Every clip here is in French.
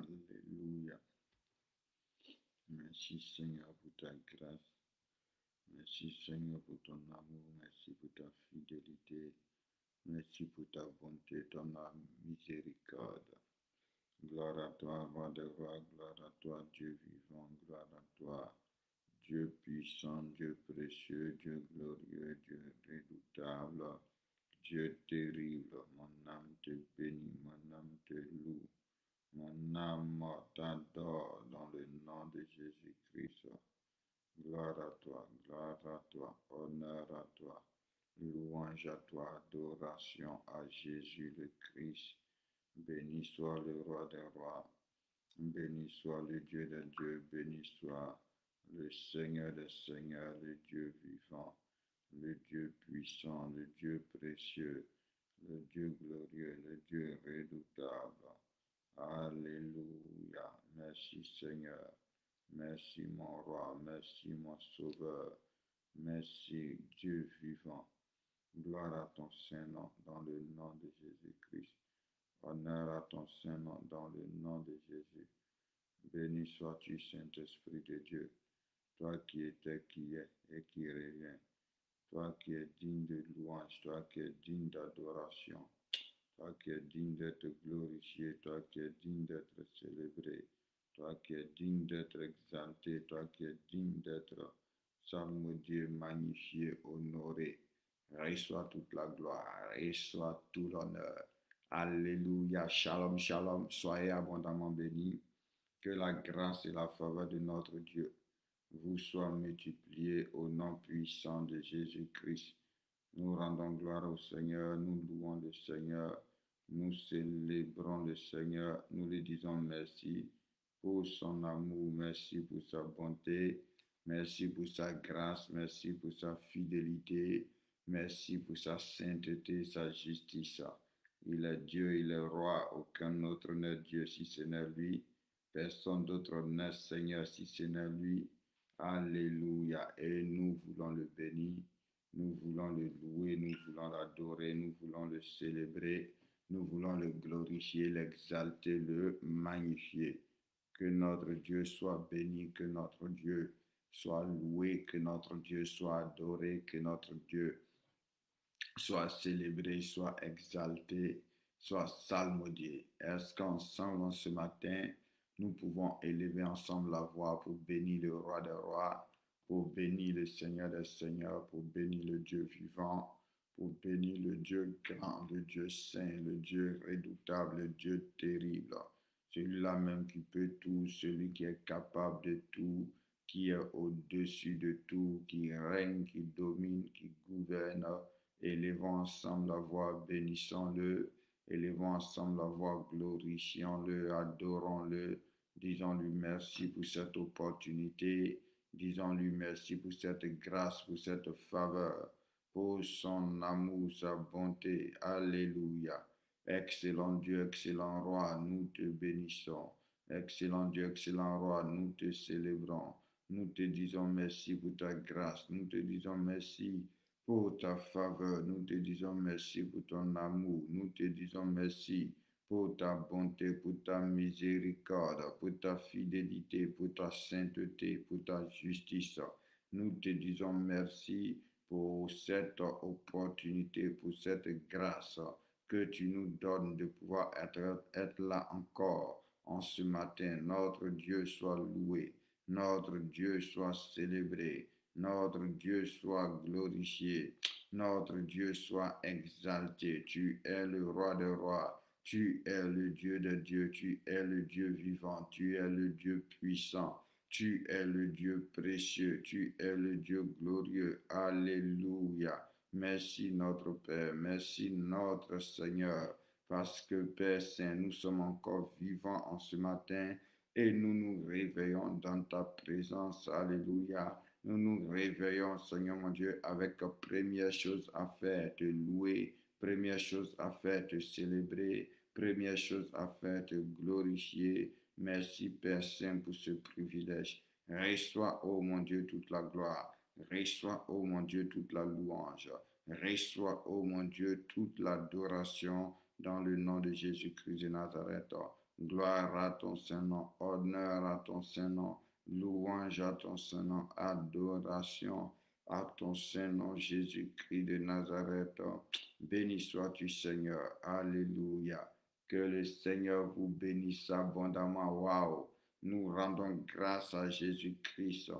Alléluia. Merci Seigneur pour ta grâce. Merci Seigneur pour ton amour. Merci pour ta fidélité. Merci pour ta bonté, ton miséricorde. Gloire à toi, roi de roi. Gloire à toi, Dieu vivant. Gloire à toi, Dieu puissant, Dieu précieux, Dieu glorieux, Dieu redoutable, Dieu terrible. Mon âme te bénit, mon âme te loue. Mon âme t'adore dans le nom de Jésus-Christ. Gloire à toi, honneur à toi, louange à toi, adoration à Jésus le Christ. Béni soit le roi des rois, béni soit le Dieu des dieux, béni soit le Seigneur des seigneurs, le Dieu vivant, le Dieu puissant, le Dieu précieux, le Dieu glorieux, le Dieu redoutable. Alléluia. Merci Seigneur. Merci mon roi. Merci mon sauveur. Merci Dieu vivant. Gloire à ton Saint-Nom dans le nom de Jésus-Christ. Honneur à ton Saint-Nom dans le nom de Jésus. Béni sois-tu, Saint-Esprit de Dieu, toi qui étais, qui est et qui revient, toi qui es digne de louange, toi qui es digne d'adoration, toi qui es digne d'être glorifié, toi qui es digne d'être célébré, toi qui es digne d'être exalté, toi qui es digne d'être psalmodié, magnifié, honoré. Reçois toute la gloire, reçois tout l'honneur. Alléluia, shalom, shalom, soyez abondamment bénis. Que la grâce et la faveur de notre Dieu vous soient multipliées au nom puissant de Jésus-Christ. Nous rendons gloire au Seigneur, nous louons le Seigneur, nous célébrons le Seigneur, nous lui disons merci pour son amour, merci pour sa bonté, merci pour sa grâce, merci pour sa fidélité, merci pour sa sainteté, sa justice. Il est Dieu, il est roi, aucun autre n'est Dieu si ce n'est lui. Personne d'autre n'est Seigneur si ce n'est lui. Alléluia. Et nous voulons le bénir, nous voulons le louer, nous voulons l'adorer, nous voulons le célébrer, nous voulons le glorifier, l'exalter, le magnifier. Que notre Dieu soit béni, que notre Dieu soit loué, que notre Dieu soit adoré, que notre Dieu soit célébré, soit exalté, soit salmodié. Est-ce qu'ensemble, ce matin, nous pouvons élever ensemble la voix pour bénir le roi des rois, pour bénir le Seigneur des seigneurs, pour bénir le Dieu vivant, pour bénir le Dieu grand, le Dieu saint, le Dieu redoutable, le Dieu terrible, celui-là même qui peut tout, celui qui est capable de tout, qui est au-dessus de tout, qui règne, qui domine, qui gouverne. Élevons ensemble la voix, bénissons-le. Élevons ensemble la voix, glorifions-le, adorons-le. Disons-lui merci pour cette opportunité. Disons-lui merci pour cette grâce, pour cette faveur, pour son amour, sa bonté. Alléluia. Excellent Dieu, excellent roi, nous te bénissons. Excellent Dieu, excellent roi, nous te célébrons. Nous te disons merci pour ta grâce. Nous te disons merci pour ta faveur. Nous te disons merci pour ton amour. Nous te disons merci pour ta bonté, pour ta miséricorde, pour ta fidélité, pour ta sainteté, pour ta justice. Nous te disons merci pour cette opportunité, pour cette grâce que tu nous donnes de pouvoir être là encore en ce matin. Notre Dieu soit loué, notre Dieu soit célébré, notre Dieu soit glorifié, notre Dieu soit exalté. Tu es le roi des rois, tu es le Dieu de Dieu, tu es le Dieu vivant, tu es le Dieu puissant, tu es le Dieu précieux, tu es le Dieu glorieux. Alléluia. Merci notre Père, merci notre Seigneur, parce que Père Saint, nous sommes encore vivants en ce matin et nous nous réveillons dans ta présence. Alléluia. Nous nous réveillons, Seigneur mon Dieu, avec première chose à faire, te louer, première chose à faire, te célébrer, première chose à faire, te glorifier. Merci Père Saint pour ce privilège. Reçois, ô mon Dieu, toute la gloire. Reçois, ô mon Dieu, toute la louange. Reçois, ô mon Dieu, toute l'adoration dans le nom de Jésus-Christ de Nazareth. Gloire à ton Saint-Nom, honneur à ton Saint-Nom, louange à ton Saint-Nom, adoration à ton Saint-Nom, Jésus-Christ de Nazareth. Béni sois-tu, Seigneur. Alléluia. Que le Seigneur vous bénisse abondamment. Waouh. Nous rendons grâce à Jésus-Christ.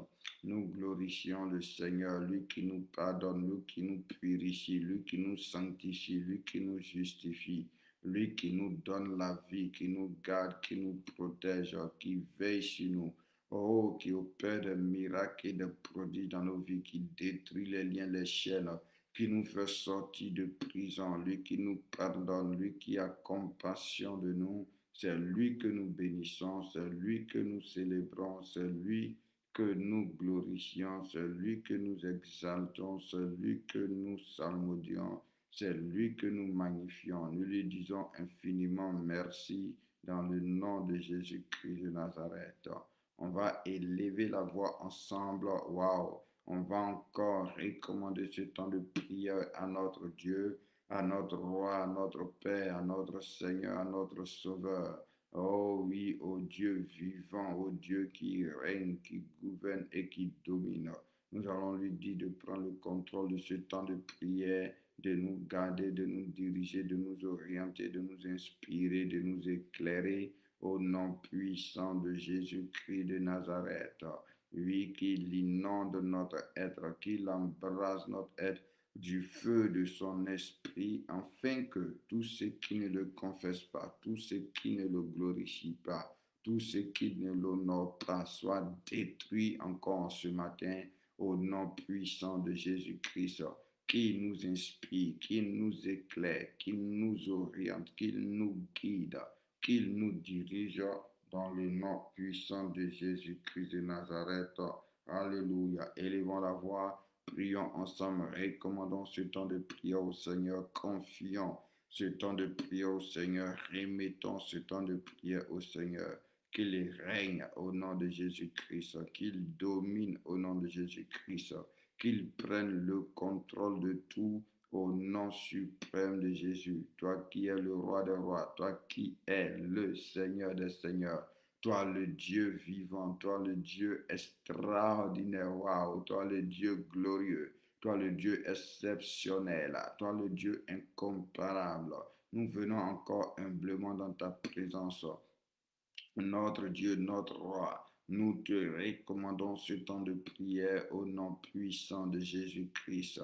Nous glorifions le Seigneur, lui qui nous pardonne, lui qui nous purifie, lui qui nous sanctifie, lui qui nous justifie, lui qui nous donne la vie, qui nous garde, qui nous protège, qui veille sur nous. Oh, qui opère des miracles et des prodiges dans nos vies, qui détruit les liens, les chaînes, qui nous fait sortir de prison, lui qui nous pardonne, lui qui a compassion de nous. C'est lui que nous bénissons, c'est lui que nous célébrons, c'est lui que nous glorifions, c'est lui que nous exaltons, c'est lui que nous salmodions, c'est lui que nous magnifions. Nous lui disons infiniment merci dans le nom de Jésus-Christ de Nazareth. On va élever la voix ensemble. Waouh! On va encore recommander ce temps de prière à notre Dieu, à notre Roi, à notre Père, à notre Seigneur, à notre Sauveur. Oh oui, ô Dieu vivant, ô Dieu qui règne, qui gouverne et qui domine. Nous allons lui dire de prendre le contrôle de ce temps de prière, de nous garder, de nous diriger, de nous orienter, de nous inspirer, de nous éclairer au nom puissant de Jésus-Christ de Nazareth. Oui, qu'il inonde notre être, qu'il embrase notre être du feu de son esprit, afin que tout ce qui ne le confesse pas, tout ce qui ne le glorifie pas, tout ce qui ne l'honore pas, soit détruit encore ce matin au nom puissant de Jésus-Christ, qui nous inspire, qui nous éclaire, qui nous oriente, qui nous guide, qu'il nous dirige dans le nom puissant de Jésus-Christ de Nazareth. Alléluia. Élevons la voix, prions ensemble, recommandons ce temps de prière au Seigneur, confions ce temps de prière au Seigneur, remettons ce temps de prière au Seigneur. Qu'il règne au nom de Jésus-Christ, qu'il domine au nom de Jésus-Christ, qu'il prenne le contrôle de tout au nom suprême de Jésus, toi qui es le roi des rois, toi qui es le Seigneur des seigneurs, toi le Dieu vivant, toi le Dieu extraordinaire, waouh, toi le Dieu glorieux, toi le Dieu exceptionnel, toi le Dieu incomparable. Nous venons encore humblement dans ta présence, notre Dieu, notre roi. Nous te recommandons ce temps de prière au nom puissant de Jésus-Christ.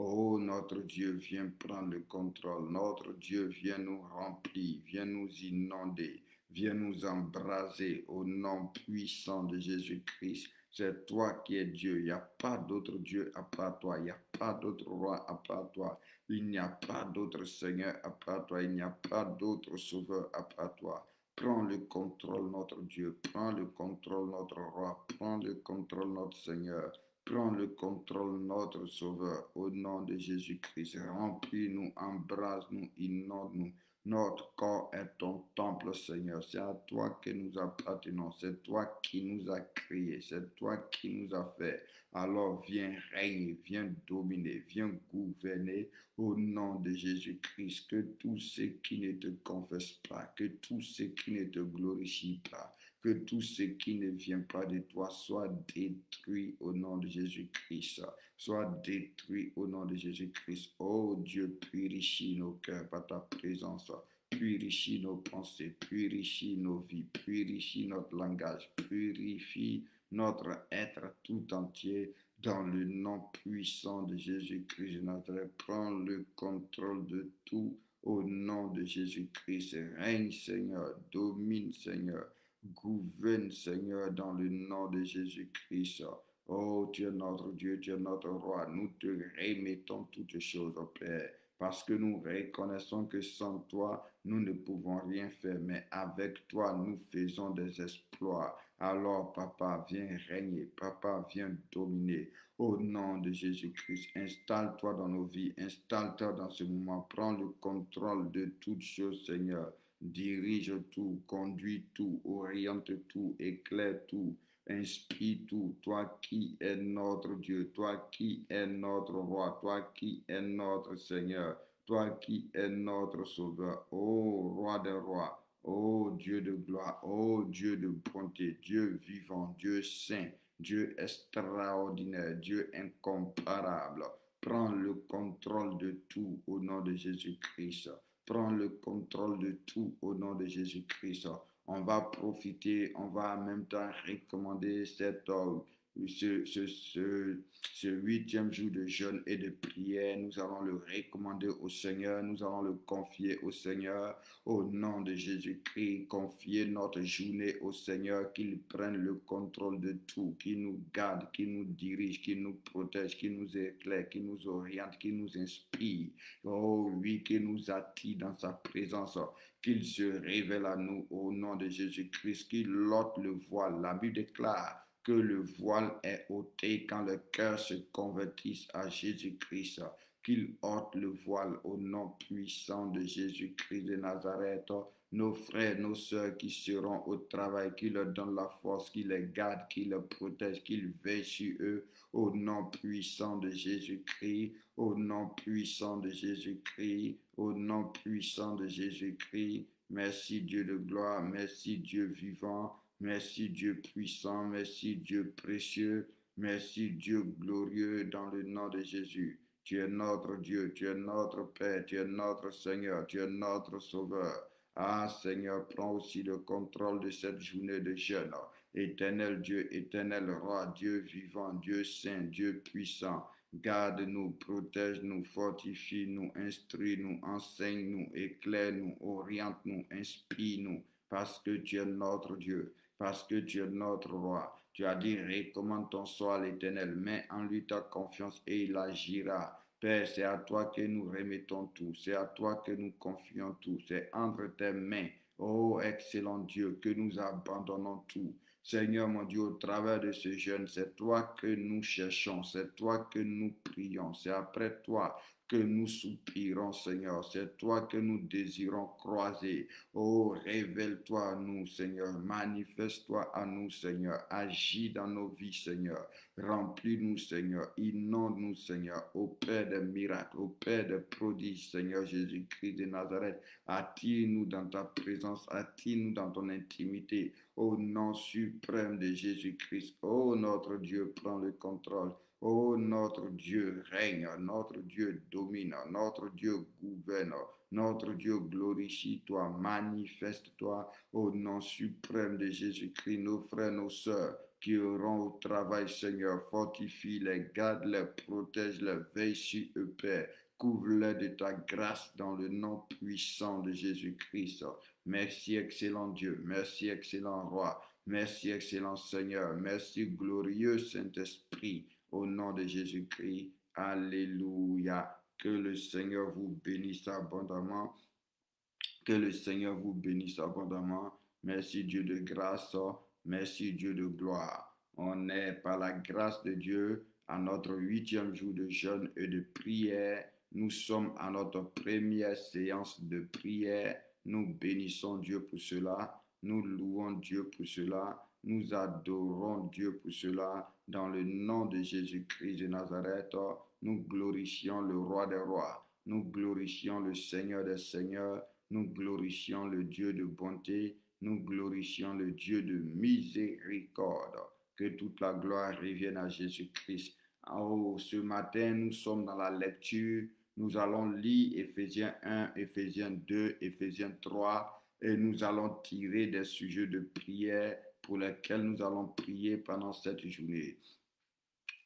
Oh, notre Dieu, viens prendre le contrôle. Notre Dieu, viens nous remplir, viens nous inonder, viens nous embraser au nom puissant de Jésus-Christ. C'est toi qui es Dieu. Il n'y a pas d'autre Dieu à part toi. Il n'y a pas d'autre roi à part toi. Il n'y a pas d'autre Seigneur à part toi. Il n'y a pas d'autre Sauveur à part toi. Prends le contrôle, notre Dieu. Prends le contrôle, notre roi. Prends le contrôle, notre Seigneur. Prends le contrôle, notre Sauveur, au nom de Jésus-Christ. Remplis-nous, embrasse-nous, inonde-nous. Notre corps est ton temple, Seigneur. C'est à toi que nous appartenons. C'est toi qui nous as créés. C'est toi qui nous as fait. Alors viens régner, viens dominer, viens gouverner au nom de Jésus-Christ. Que tout ce qui ne te confesse pas, que tout ce qui ne te glorifie pas, que tout ce qui ne vient pas de toi soit détruit au nom de Jésus-Christ. Soit détruit au nom de Jésus-Christ. Oh Dieu, purifie nos cœurs par ta présence. Purifie nos pensées, purifie nos vies, purifie notre langage, purifie notre être tout entier dans le nom puissant de Jésus-Christ de Nazareth. Prends le contrôle de tout au nom de Jésus-Christ. Règne Seigneur, domine Seigneur, gouverne Seigneur dans le nom de Jésus-Christ. Oh, tu es notre Dieu, tu es notre roi. Nous te remettons toutes choses, au Père, parce que nous reconnaissons que sans toi, nous ne pouvons rien faire, mais avec toi, nous faisons des exploits. Alors, Papa, viens régner, Papa, viens dominer. Au nom de Jésus-Christ, installe-toi dans nos vies, installe-toi dans ce moment, prends le contrôle de toutes choses, Seigneur. Dirige tout, conduis tout, oriente tout, éclaire tout. Inspire tout, toi qui es notre Dieu, toi qui es notre roi, toi qui es notre Seigneur, toi qui es notre Sauveur, ô roi des rois, ô Dieu de gloire, ô Dieu de bonté, Dieu vivant, Dieu saint, Dieu extraordinaire, Dieu incomparable. Prends le contrôle de tout au nom de Jésus-Christ. Prends le contrôle de tout au nom de Jésus-Christ. On va profiter, on va en même temps recommander ce 8e jour de jeûne et de prière. Nous allons le recommander au Seigneur, nous allons le confier au Seigneur. Au nom de Jésus-Christ, confier notre journée au Seigneur, qu'il prenne le contrôle de tout, qu'il nous garde, qu'il nous dirige, qu'il nous protège, qu'il nous éclaire, qu'il nous oriente, qu'il nous inspire. Oh oui, qu'il nous attire dans sa présence, qu'il se révèle à nous au nom de Jésus-Christ, qu'il ôte le voile. La Bible déclare que le voile est ôté quand le cœur se convertisse à Jésus-Christ, qu'il ôte le voile au nom puissant de Jésus-Christ de Nazareth. Nos frères, nos sœurs qui seront au travail, qu'il leur donne la force, qu'il les garde, qu'il les protège, qu'il veille sur eux au nom puissant de Jésus-Christ, au nom puissant de Jésus-Christ, au nom puissant de Jésus-Christ. Merci Dieu de gloire, merci Dieu vivant. Merci Dieu puissant, merci Dieu précieux, merci Dieu glorieux dans le nom de Jésus. Tu es notre Dieu, tu es notre Père, tu es notre Seigneur, tu es notre Sauveur. Ah Seigneur, prends aussi le contrôle de cette journée de jeûne. Éternel Dieu, éternel Roi, Dieu vivant, Dieu saint, Dieu puissant. Garde-nous, protège-nous, fortifie-nous, instruis-nous, enseigne-nous, éclaire-nous, oriente-nous, inspire-nous, parce que tu es notre Dieu, parce que tu es notre roi. Tu as dit, recommande ton sort à l'Éternel, mets en lui ta confiance et il agira. Père, c'est à toi que nous remettons tout, c'est à toi que nous confions tout, c'est entre tes mains, ô excellent Dieu, que nous abandonnons tout. Seigneur mon Dieu, au travers de ce jeûne, c'est toi que nous cherchons, c'est toi que nous prions, c'est après toi que nous soupirons, Seigneur. C'est toi que nous désirons croiser. Oh, révèle-toi à nous, Seigneur. Manifeste-toi à nous, Seigneur. Agis dans nos vies, Seigneur. Remplis-nous, Seigneur. Inonde-nous, Seigneur. Au Père des miracles, au Père des prodiges, Seigneur Jésus-Christ de Nazareth. Attire-nous dans ta présence. Attire-nous dans ton intimité. Au nom suprême de Jésus-Christ. Oh, notre Dieu, prends le contrôle. Oh, notre Dieu règne, notre Dieu domine, notre Dieu gouverne, notre Dieu glorifie-toi, manifeste-toi au nom suprême de Jésus-Christ, nos frères, nos sœurs qui auront au travail, Seigneur, fortifie-les, garde-les, protège-les, veille sur eux, Père, couvre-les de ta grâce dans le nom puissant de Jésus-Christ. Merci, excellent Dieu, merci, excellent Roi, merci, excellent Seigneur, merci, glorieux Saint-Esprit. Au nom de Jésus-Christ, alléluia. Que le Seigneur vous bénisse abondamment. Que le Seigneur vous bénisse abondamment. Merci Dieu de grâce. Merci Dieu de gloire. On est par la grâce de Dieu à notre 8e jour de jeûne et de prière. Nous sommes à notre première séance de prière. Nous bénissons Dieu pour cela. Nous louons Dieu pour cela. Nous adorons Dieu pour cela. Dans le nom de Jésus-Christ de Nazareth, nous glorifions le Roi des rois. Nous glorifions le Seigneur des seigneurs. Nous glorifions le Dieu de bonté. Nous glorifions le Dieu de miséricorde. Que toute la gloire revienne à Jésus-Christ. Oh, ce matin, nous sommes dans la lecture. Nous allons lire Éphésiens 1, Éphésiens 2, Éphésiens 3 et nous allons tirer des sujets de prière pour lesquels nous allons prier pendant cette journée.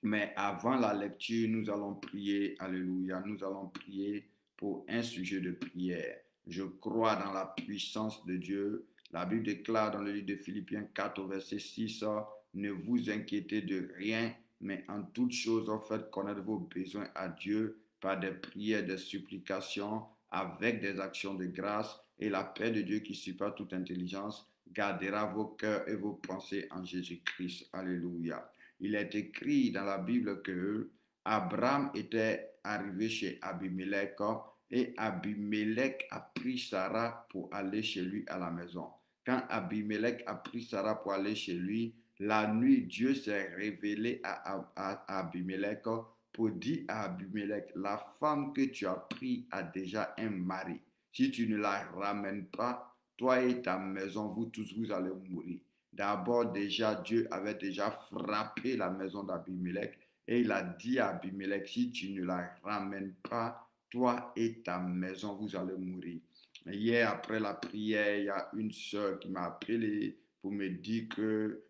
Mais avant la lecture, nous allons prier, alléluia, nous allons prier pour un sujet de prière. Je crois dans la puissance de Dieu. La Bible déclare dans le livre de Philippiens 4 au verset 6, ne vous inquiétez de rien, mais en toute chose, faites connaître vos besoins à Dieu par des prières, des supplications, avec des actions de grâce, et la paix de Dieu qui surpasse toute intelligence gardera vos cœurs et vos pensées en Jésus-Christ. Alléluia. Il est écrit dans la Bible que Abraham était arrivé chez Abimelech et Abimelech a pris Sarah pour aller chez lui à la maison. Quand Abimelech a pris Sarah pour aller chez lui, la nuit, Dieu s'est révélé à Abimelech pour dire à Abimelech, la femme que tu as prise a déjà un mari. Si tu ne la ramènes pas, toi et ta maison, vous tous, vous allez mourir. D'abord, déjà, Dieu avait déjà frappé la maison d'Abimelech et il a dit à Abimelech, si tu ne la ramènes pas, toi et ta maison, vous allez mourir. Hier, après la prière, il y a une sœur qui m'a appelé pour me dire que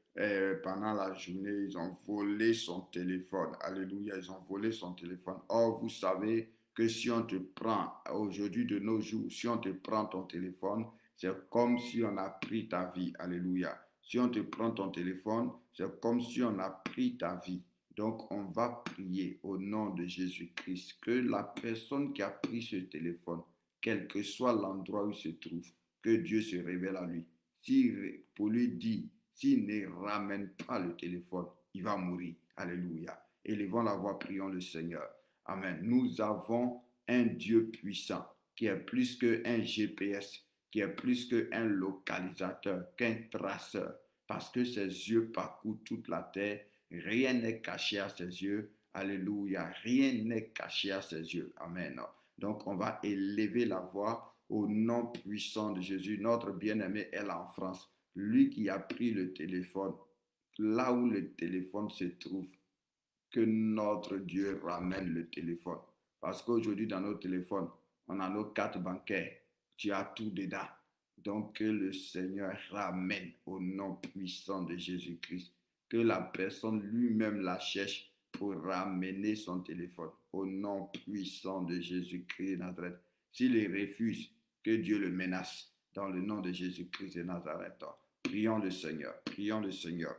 pendant la journée, ils ont volé son téléphone. Alléluia, ils ont volé son téléphone. Or, vous savez que si on te prend, aujourd'hui de nos jours, si on te prend ton téléphone, c'est comme si on a pris ta vie. Alléluia. Si on te prend ton téléphone, c'est comme si on a pris ta vie. Donc, on va prier au nom de Jésus-Christ que la personne qui a pris ce téléphone, quel que soit l'endroit où il se trouve, que Dieu se révèle à lui. Si, pour lui dire, s'il ne ramène pas le téléphone, il va mourir. Alléluia. Élevons la voix, prions le Seigneur. Amen. Nous avons un Dieu puissant qui est plus qu'un GPS, qui est plus qu'un localisateur, qu'un traceur, parce que ses yeux parcourent toute la terre. Rien n'est caché à ses yeux. Alléluia. Rien n'est caché à ses yeux. Amen. Donc, on va élever la voix au nom puissant de Jésus. Notre bien-aimé est là en France. Lui qui a pris le téléphone, là où le téléphone se trouve, que notre Dieu ramène le téléphone. Parce qu'aujourd'hui, dans nos téléphones, on a nos cartes bancaires. Tu as tout dedans. Donc, que le Seigneur ramène au nom puissant de Jésus-Christ. Que la personne lui-même la cherche pour ramener son téléphone. Au nom puissant de Jésus-Christ de Nazareth. S'il refuse, que Dieu le menace. Dans le nom de Jésus-Christ de Nazareth. Prions le Seigneur. Prions le Seigneur.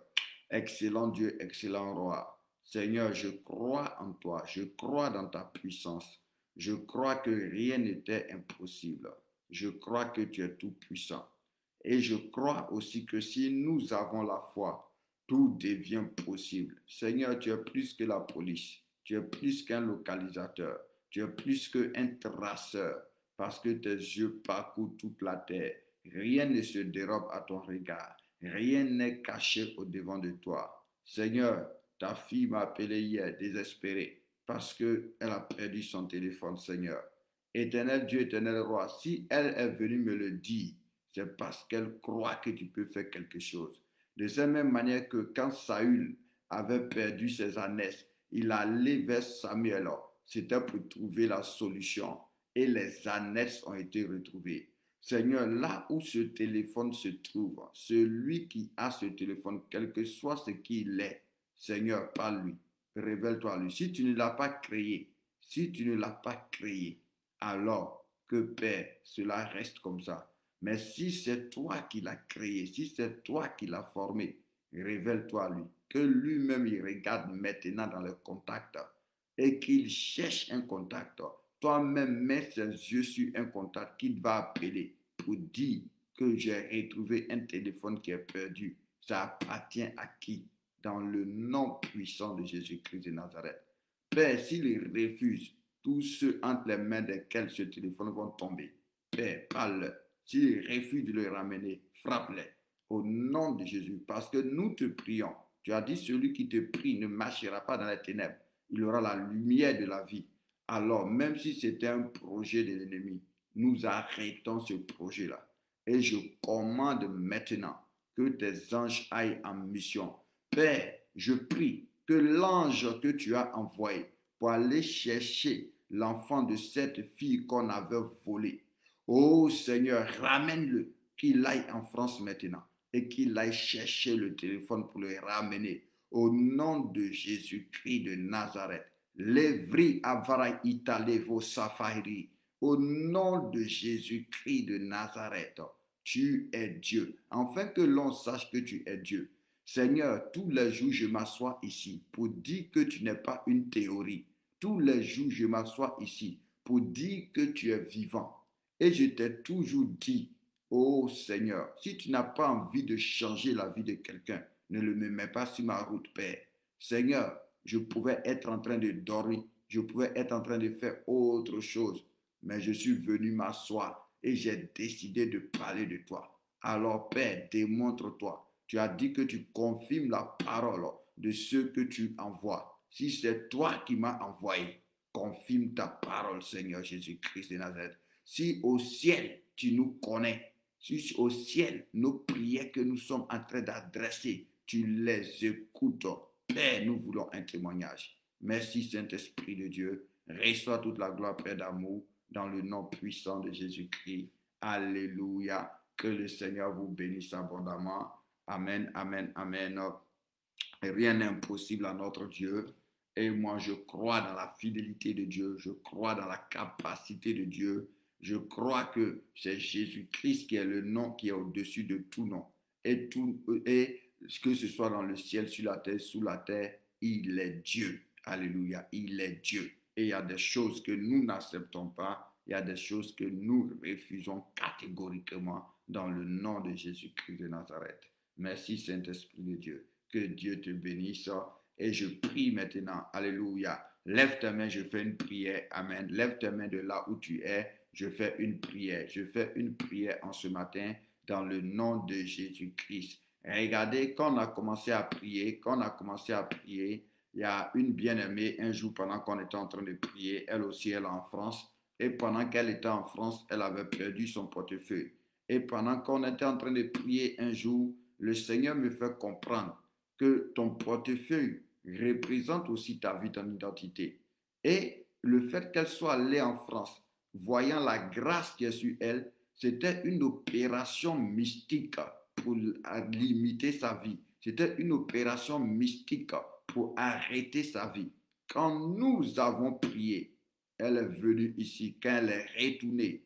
Excellent Dieu, excellent roi. Seigneur, je crois en toi, je crois dans ta puissance, je crois que rien n'était impossible, je crois que tu es tout puissant et je crois aussi que si nous avons la foi, tout devient possible. Seigneur, tu es plus que la police, tu es plus qu'un localisateur, tu es plus qu'un traceur parce que tes yeux parcourent toute la terre. Rien ne se dérobe à ton regard, rien n'est caché au devant de toi. Seigneur, ta fille m'a appelé hier désespérée parce qu'elle a perdu son téléphone, Seigneur. Éternel Dieu, éternel roi, si elle est venue me le dire, c'est parce qu'elle croit que tu peux faire quelque chose. De cette même manière que quand Saül avait perdu ses ânesses, il allait vers Samuel. C'était pour trouver la solution. Et les ânesses ont été retrouvées. Seigneur, là où ce téléphone se trouve, celui qui a ce téléphone, quel que soit ce qu'il est, Seigneur, parle-lui, révèle-toi à lui. Si tu ne l'as pas créé, si tu ne l'as pas créé, alors que Père, cela reste comme ça. Mais si c'est toi qui l'as créé, si c'est toi qui l'as formé, révèle-toi à lui. Que lui-même, il regarde maintenant dans le contact et qu'il cherche un contact. Toi-même, mets ses yeux sur un contact qu'il va appeler pour dire que j'ai retrouvé un téléphone qui est perdu. Ça appartient à qui? Dans le nom puissant de Jésus-Christ de Nazareth. Père, s'il refuse, tous ceux entre les mains desquels ce téléphone vont tomber. Père, parle. S'il refuse de le ramener, frappe-les. Au nom de Jésus, parce que nous te prions. Tu as dit, celui qui te prie ne marchera pas dans les ténèbres. Il aura la lumière de la vie. Alors, même si c'était un projet de l'ennemi, nous arrêtons ce projet-là. Et je commande maintenant que tes anges aillent en mission. Père, je prie que l'ange que tu as envoyé pour aller chercher l'enfant de cette fille qu'on avait volée, oh Seigneur, ramène-le, qu'il aille en France maintenant et qu'il aille chercher le téléphone pour le ramener. Au nom de Jésus-Christ de Nazareth, Levri avara italevo safari. Au nom de Jésus-Christ de Nazareth, tu es Dieu. Afin que l'on sache que tu es Dieu. Seigneur, tous les jours, je m'assois ici pour dire que tu n'es pas une théorie. Tous les jours, je m'assois ici pour dire que tu es vivant. Et je t'ai toujours dit, oh Seigneur, si tu n'as pas envie de changer la vie de quelqu'un, ne le mets pas sur ma route, Père. Seigneur, je pouvais être en train de dormir, je pouvais être en train de faire autre chose, mais je suis venu m'asseoir et j'ai décidé de parler de toi. Alors, Père, démontre-toi. Tu as dit que tu confirmes la parole de ceux que tu envoies. Si c'est toi qui m'as envoyé, confirme ta parole, Seigneur Jésus-Christ de Nazareth. Si au ciel, tu nous connais, au ciel, nos prières que nous sommes en train d'adresser, tu les écoutes. Père, nous voulons un témoignage. Merci Saint-Esprit de Dieu. Reçois toute la gloire, Père d'amour, dans le nom puissant de Jésus-Christ. Alléluia. Que le Seigneur vous bénisse abondamment. Amen, amen, amen. Rien n'est impossible à notre Dieu. Et moi, je crois dans la fidélité de Dieu. Je crois dans la capacité de Dieu. Je crois que c'est Jésus-Christ qui est le nom qui est au-dessus de tout nom. Et que ce soit dans le ciel, sur la terre, sous la terre, il est Dieu. Alléluia. Il est Dieu. Et il y a des choses que nous n'acceptons pas. Il y a des choses que nous refusons catégoriquement dans le nom de Jésus-Christ de Nazareth. Merci Saint-Esprit de Dieu. Que Dieu te bénisse. Et je prie maintenant. Alléluia. Lève tes mains, je fais une prière. Amen. Lève tes mains de là où tu es. Je fais une prière. Je fais une prière en ce matin dans le nom de Jésus-Christ. Regardez, quand on a commencé à prier, il y a une bien-aimée, un jour pendant qu'on était en train de prier, elle aussi, elle est en France. Et pendant qu'elle était en France, elle avait perdu son portefeuille. Et pendant qu'on était en train de prier un jour, le Seigneur me fait comprendre que ton portefeuille représente aussi ta vie, ton identité. Et le fait qu'elle soit allée en France, voyant la grâce qui est sur elle, c'était une opération mystique pour limiter sa vie. C'était une opération mystique pour arrêter sa vie. Quand nous avons prié, elle est venue ici. Quand elle est retournée,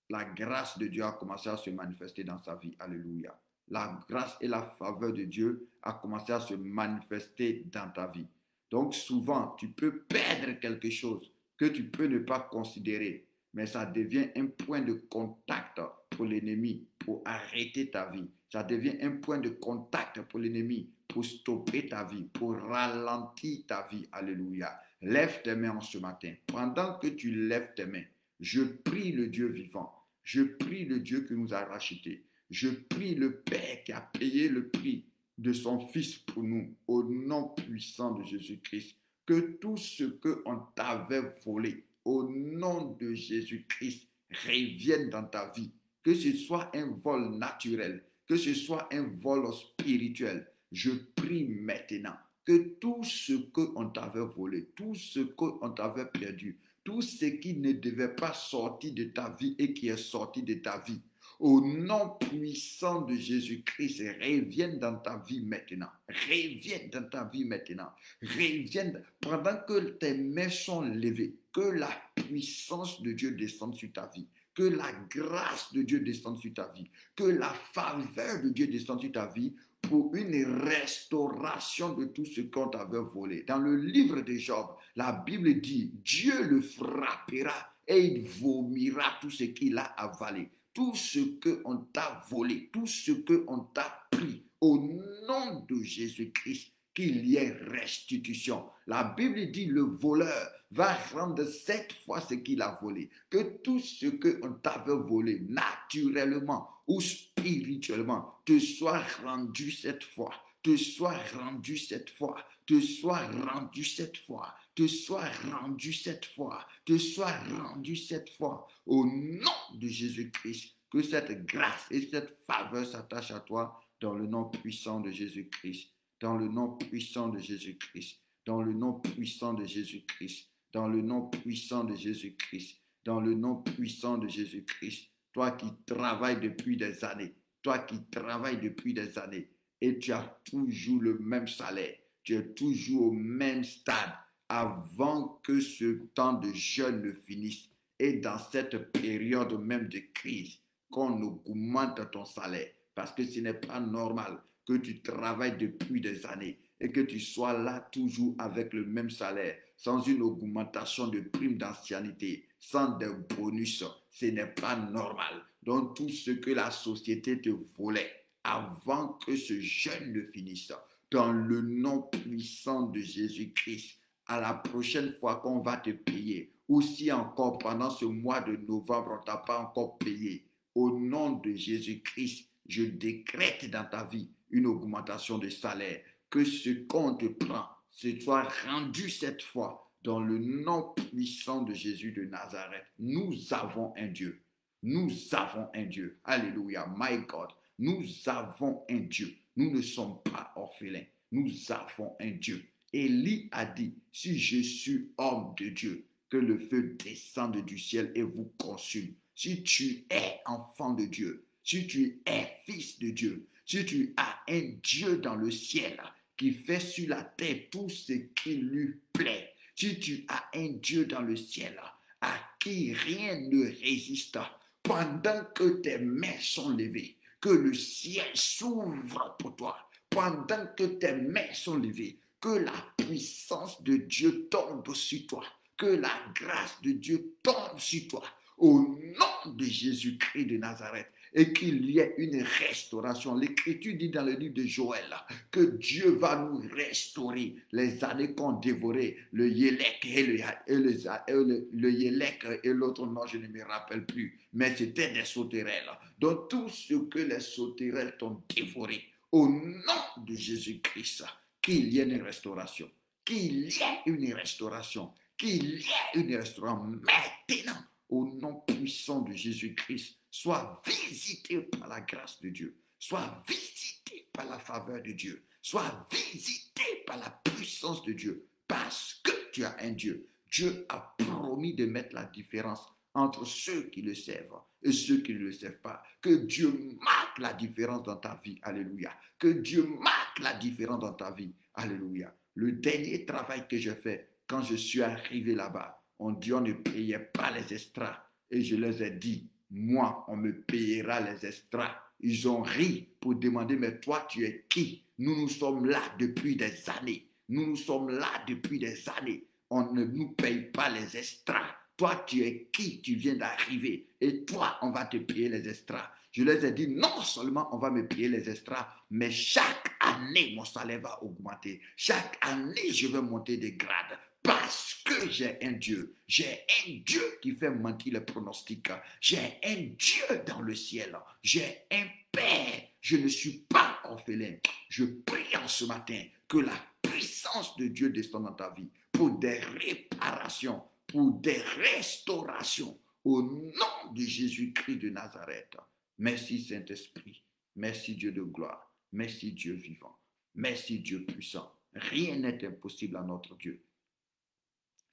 la grâce de Dieu a commencé à se manifester dans sa vie. Alléluia. La grâce et la faveur de Dieu a commencé à se manifester dans ta vie. Donc souvent, tu peux perdre quelque chose que tu peux ne pas considérer, mais ça devient un point de contact pour l'ennemi, pour arrêter ta vie. Ça devient un point de contact pour l'ennemi, pour stopper ta vie, pour ralentir ta vie. Alléluia. Lève tes mains en ce matin. Pendant que tu lèves tes mains, je prie le Dieu vivant. Je prie le Dieu qui nous a rachetés. Je prie le Père qui a payé le prix de son Fils pour nous, au nom puissant de Jésus-Christ. Que tout ce qu'on t'avait volé, au nom de Jésus-Christ, revienne dans ta vie. Que ce soit un vol naturel, que ce soit un vol spirituel. Je prie maintenant que tout ce qu'on t'avait volé, tout ce qu'on t'avait perdu, tout ce qui ne devait pas sortir de ta vie et qui est sorti de ta vie, au nom puissant de Jésus-Christ, revienne dans ta vie maintenant. Revienne dans ta vie maintenant. Revienne pendant que tes mains sont levées. Que la puissance de Dieu descende sur ta vie. Que la grâce de Dieu descende sur ta vie. Que la faveur de Dieu descende sur ta vie pour une restauration de tout ce qu'on t'avait volé. Dans le livre de Job, la Bible dit, Dieu le frappera et il vomira tout ce qu'il a avalé. Tout ce qu'on t'a volé, tout ce qu'on t'a pris, au nom de Jésus-Christ, qu'il y ait restitution. La Bible dit le voleur va rendre 7 fois ce qu'il a volé. Que tout ce qu'on t'avait volé, naturellement ou spirituellement, te soit rendu 7 fois, te soit rendu 7 fois, te soit rendu 7 fois, te soit rendu 7 fois, te soit rendu 7 fois. Au nom de Jésus-Christ, que cette grâce et cette faveur s'attachent à toi dans le nom puissant de Jésus-Christ, dans le nom puissant de Jésus-Christ, dans le nom puissant de Jésus-Christ, dans le nom puissant de Jésus-Christ, dans le nom puissant de Jésus-Christ. Toi qui travailles depuis des années, toi qui travailles depuis des années, et tu as toujours le même salaire, tu es toujours au même stade avant que ce temps de jeûne ne finisse. Et dans cette période même de crise, qu'on augmente ton salaire, parce que ce n'est pas normal que tu travailles depuis des années et que tu sois là toujours avec le même salaire, sans une augmentation de prime d'ancienneté, sans des bonus. Ce n'est pas normal. Donc tout ce que la société te volait avant que ce jeûne ne finisse, dans le nom puissant de Jésus-Christ, à la prochaine fois qu'on va te payer, ou si encore pendant ce mois de novembre, on ne t'a pas encore payé, au nom de Jésus-Christ, je décrète dans ta vie une augmentation de salaire, que ce qu'on te prend, ce soit rendu cette fois dans le nom puissant de Jésus de Nazareth. Nous avons un Dieu. Nous avons un Dieu. Alléluia. My God. Nous avons un Dieu. Nous ne sommes pas orphelins. Nous avons un Dieu. Élie a dit, si je suis homme de Dieu, que le feu descende du ciel et vous consume. Si tu es enfant de Dieu, si tu es fils de Dieu, si tu as un Dieu dans le ciel qui fait sur la terre tout ce qui lui plaît, si tu as un Dieu dans le ciel à qui rien ne résiste, pendant que tes mains sont levées, que le ciel s'ouvre pour toi, pendant que tes mains sont levées, que la puissance de Dieu tombe sur toi, que la grâce de Dieu tombe sur toi, au nom de Jésus-Christ de Nazareth, et qu'il y ait une restauration. L'Écriture dit dans le livre de Joël que Dieu va nous restaurer les années qu'ont dévoré le Yélek et le Yélek et l'autre nom, je ne me rappelle plus, mais c'était des sauterelles. Donc tout ce que les sauterelles t'ont dévoré, au nom de Jésus-Christ, qu'il y ait une restauration, qu'il y ait une restauration, qu'il y ait une restauration maintenant, au nom puissant de Jésus-Christ. Sois visité par la grâce de Dieu, sois visité par la faveur de Dieu, sois visité par la puissance de Dieu, parce que tu as un Dieu. Dieu a promis de mettre la différence entre ceux qui le servent et ceux qui ne le servent pas. Que Dieu marque la différence dans ta vie. Alléluia. Que Dieu marque la différence dans ta vie. Alléluia. Le dernier travail que j'ai fait, quand je suis arrivé là-bas, on dit on ne payait pas les extras. Et je les ai dit, moi, on me payera les extras. Ils ont ri pour demander, mais toi, tu es qui? Nous sommes là depuis des années. Nous sommes là depuis des années. On ne nous paye pas les extras. Toi, tu es qui? Tu viens d'arriver. Et toi, on va te payer les extras. Je les ai dit, non seulement on va me payer les extras, mais chaque année, mon salaire va augmenter. Chaque année, je vais monter des grades. Parce que j'ai un Dieu. J'ai un Dieu qui fait mentir les pronostics. J'ai un Dieu dans le ciel. J'ai un Père. Je ne suis pas orphelin. Je prie en ce matin que la puissance de Dieu descende dans ta vie pour des réparations, pour des restaurations. Au nom de Jésus-Christ de Nazareth. Merci Saint-Esprit. Merci Dieu de gloire. Merci Dieu vivant. Merci Dieu puissant. Rien n'est impossible à notre Dieu.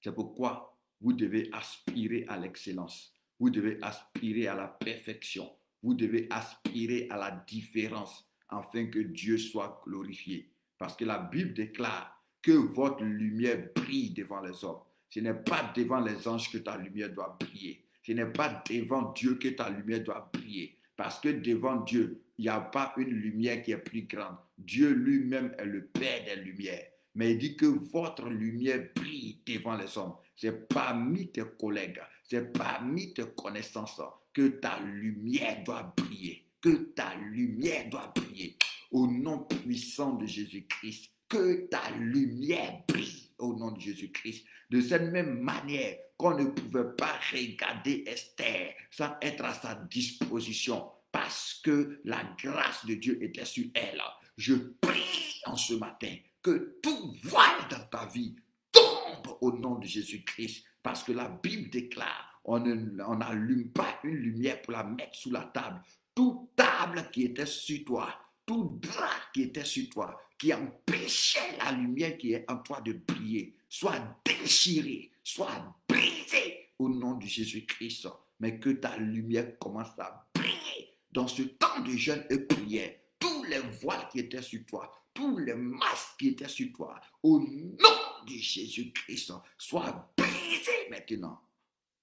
C'est pourquoi vous devez aspirer à l'excellence. Vous devez aspirer à la perfection. Vous devez aspirer à la différence afin que Dieu soit glorifié. Parce que la Bible déclare que votre lumière brille devant les hommes. Ce n'est pas devant les anges que ta lumière doit briller. Ce n'est pas devant Dieu que ta lumière doit briller. Parce que devant Dieu, il n'y a pas une lumière qui est plus grande. Dieu lui-même est le Père des lumières. Mais il dit que votre lumière brille devant les hommes. C'est parmi tes collègues, c'est parmi tes connaissances que ta lumière doit briller. Que ta lumière doit briller. Au nom puissant de Jésus-Christ, que ta lumière brille au nom de Jésus-Christ. De cette même manière qu'on ne pouvait pas regarder Esther sans être à sa disposition parce que la grâce de Dieu était sur elle. Je prie en ce matin que tout voile dans ta vie tombe au nom de Jésus-Christ. Parce que la Bible déclare, on n'allume pas une lumière pour la mettre sous la table. Toute table qui était sur toi, tout drap qui était sur toi, qui empêchait la lumière qui est en toi de briller, soit déchiré, soit brisé au nom de Jésus-Christ. Mais que ta lumière commence à briller dans ce temps de jeûne et prière. Tous les voiles qui étaient sur toi, tous les masques qui étaient sur toi, au nom de Jésus-Christ, soient brisés maintenant.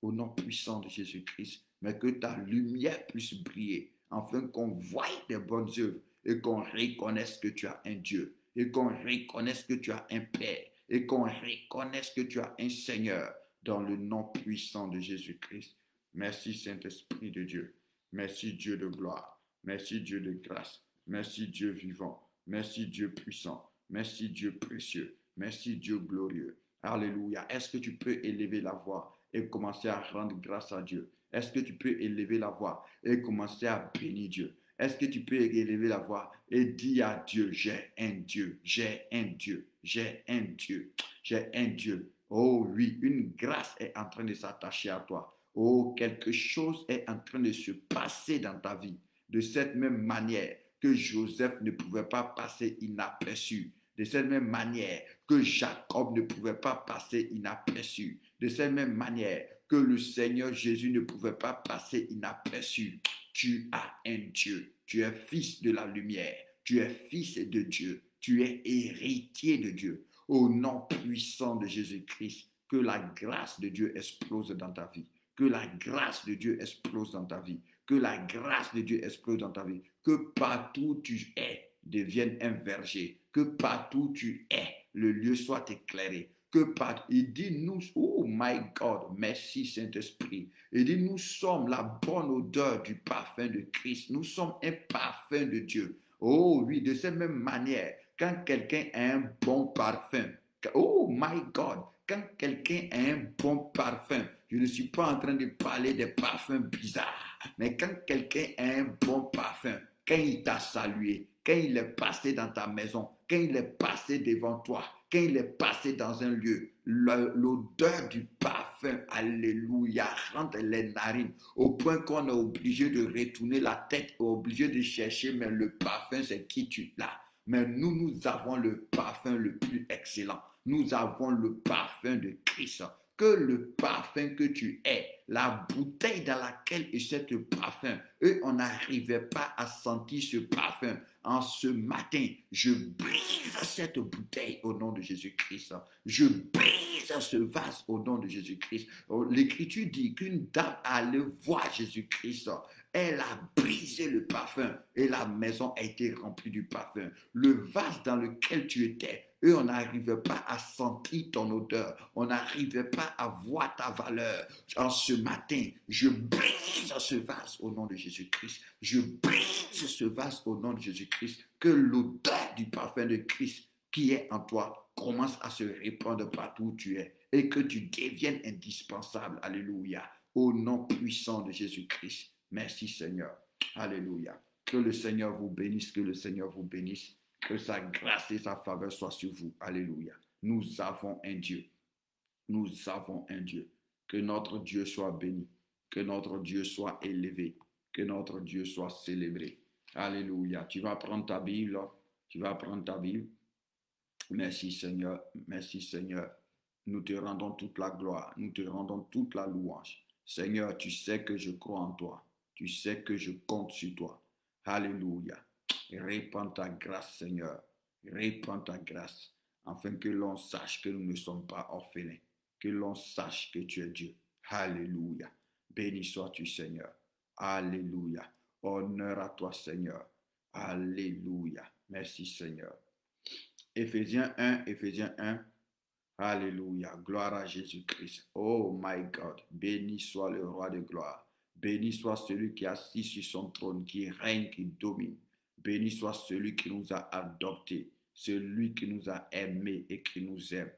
Au nom puissant de Jésus-Christ, mais que ta lumière puisse briller, afin qu'on voie tes bonnes œuvres et qu'on reconnaisse que tu as un Dieu, et qu'on reconnaisse que tu as un Père, et qu'on reconnaisse que tu as un Seigneur, dans le nom puissant de Jésus-Christ. Merci Saint-Esprit de Dieu. Merci Dieu de gloire. Merci Dieu de grâce. Merci Dieu vivant. Merci Dieu puissant. Merci Dieu précieux. Merci Dieu glorieux. Alléluia. Est-ce que tu peux élever la voix et commencer à rendre grâce à Dieu? Est-ce que tu peux élever la voix et commencer à bénir Dieu? Est-ce que tu peux élever la voix et dire à Dieu, j'ai un Dieu, j'ai un Dieu, j'ai un Dieu, j'ai un Dieu. Oh oui, une grâce est en train de s'attacher à toi. Oh, quelque chose est en train de se passer dans ta vie. De cette même manière que Joseph ne pouvait pas passer inaperçu. De cette même manière que Jacob ne pouvait pas passer inaperçu. De cette même manière que le Seigneur Jésus ne pouvait pas passer inaperçu. Tu as un Dieu. Tu es fils de la lumière. Tu es fils de Dieu. Tu es héritier de Dieu. Au nom puissant de Jésus-Christ, que la grâce de Dieu explose dans ta vie. Que la grâce de Dieu explose dans ta vie. Que la grâce de Dieu explose dans ta vie. Que partout où tu es devienne un verger. Que partout où tu es, le lieu soit éclairé. Que partout, il dit nous, oh my God, merci Saint-Esprit. Il dit nous sommes la bonne odeur du parfum de Christ. Nous sommes un parfum de Dieu. Oh oui, de cette même manière, quand quelqu'un a un bon parfum, oh my God, quand quelqu'un a un bon parfum, je ne suis pas en train de parler des parfums bizarres, mais quand quelqu'un a un bon parfum, quand il t'a salué, quand il est passé dans ta maison, quand il est passé devant toi, quand il est passé dans un lieu, l'odeur du parfum, alléluia, rentre les narines, au point qu'on est obligé de retourner la tête, obligé de chercher, mais le parfum, c'est qui tu l'as. Mais nous avons le parfum le plus excellent. Nous avons le parfum de Christ. Que le parfum que tu es, la bouteille dans laquelle est ce parfum, eux, on n'arrivait pas à sentir ce parfum. En ce matin, je brise cette bouteille au nom de Jésus-Christ. Je brise ce vase au nom de Jésus-Christ. L'Écriture dit qu'une dame allait voir Jésus-Christ. Elle a brisé le parfum et la maison a été remplie du parfum. Le vase dans lequel tu étais, eux, on n'arrivait pas à sentir ton odeur. On n'arrivait pas à voir ta valeur. En ce matin, je brise ce vase au nom de Jésus-Christ. Je brise ce vase au nom de Jésus-Christ. Que l'odeur du parfum de Christ qui est en toi commence à se répandre partout où tu es et que tu deviennes indispensable. Alléluia. Au nom puissant de Jésus-Christ. Merci Seigneur. Alléluia. Que le Seigneur vous bénisse, que le Seigneur vous bénisse. Que sa grâce et sa faveur soient sur vous. Alléluia. Nous avons un Dieu. Nous avons un Dieu. Que notre Dieu soit béni. Que notre Dieu soit élevé. Que notre Dieu soit célébré. Alléluia. Tu vas prendre ta Bible. Tu vas prendre ta Bible. Merci Seigneur. Merci Seigneur. Nous te rendons toute la gloire. Nous te rendons toute la louange. Seigneur, tu sais que je crois en toi. Tu sais que je compte sur toi. Alléluia. Répands ta grâce, Seigneur. Répands ta grâce, afin que l'on sache que nous ne sommes pas orphelins. Que l'on sache que tu es Dieu. Alléluia. Béni sois-tu, Seigneur. Alléluia. Honneur à toi, Seigneur. Alléluia. Merci, Seigneur. Éphésiens 1, Éphésiens 1. Alléluia. Gloire à Jésus-Christ. Oh my God. Béni soit le roi de gloire. Béni soit celui qui est assis sur son trône, qui règne, qui domine. Béni soit celui qui nous a adoptés, celui qui nous a aimés et qui nous aime.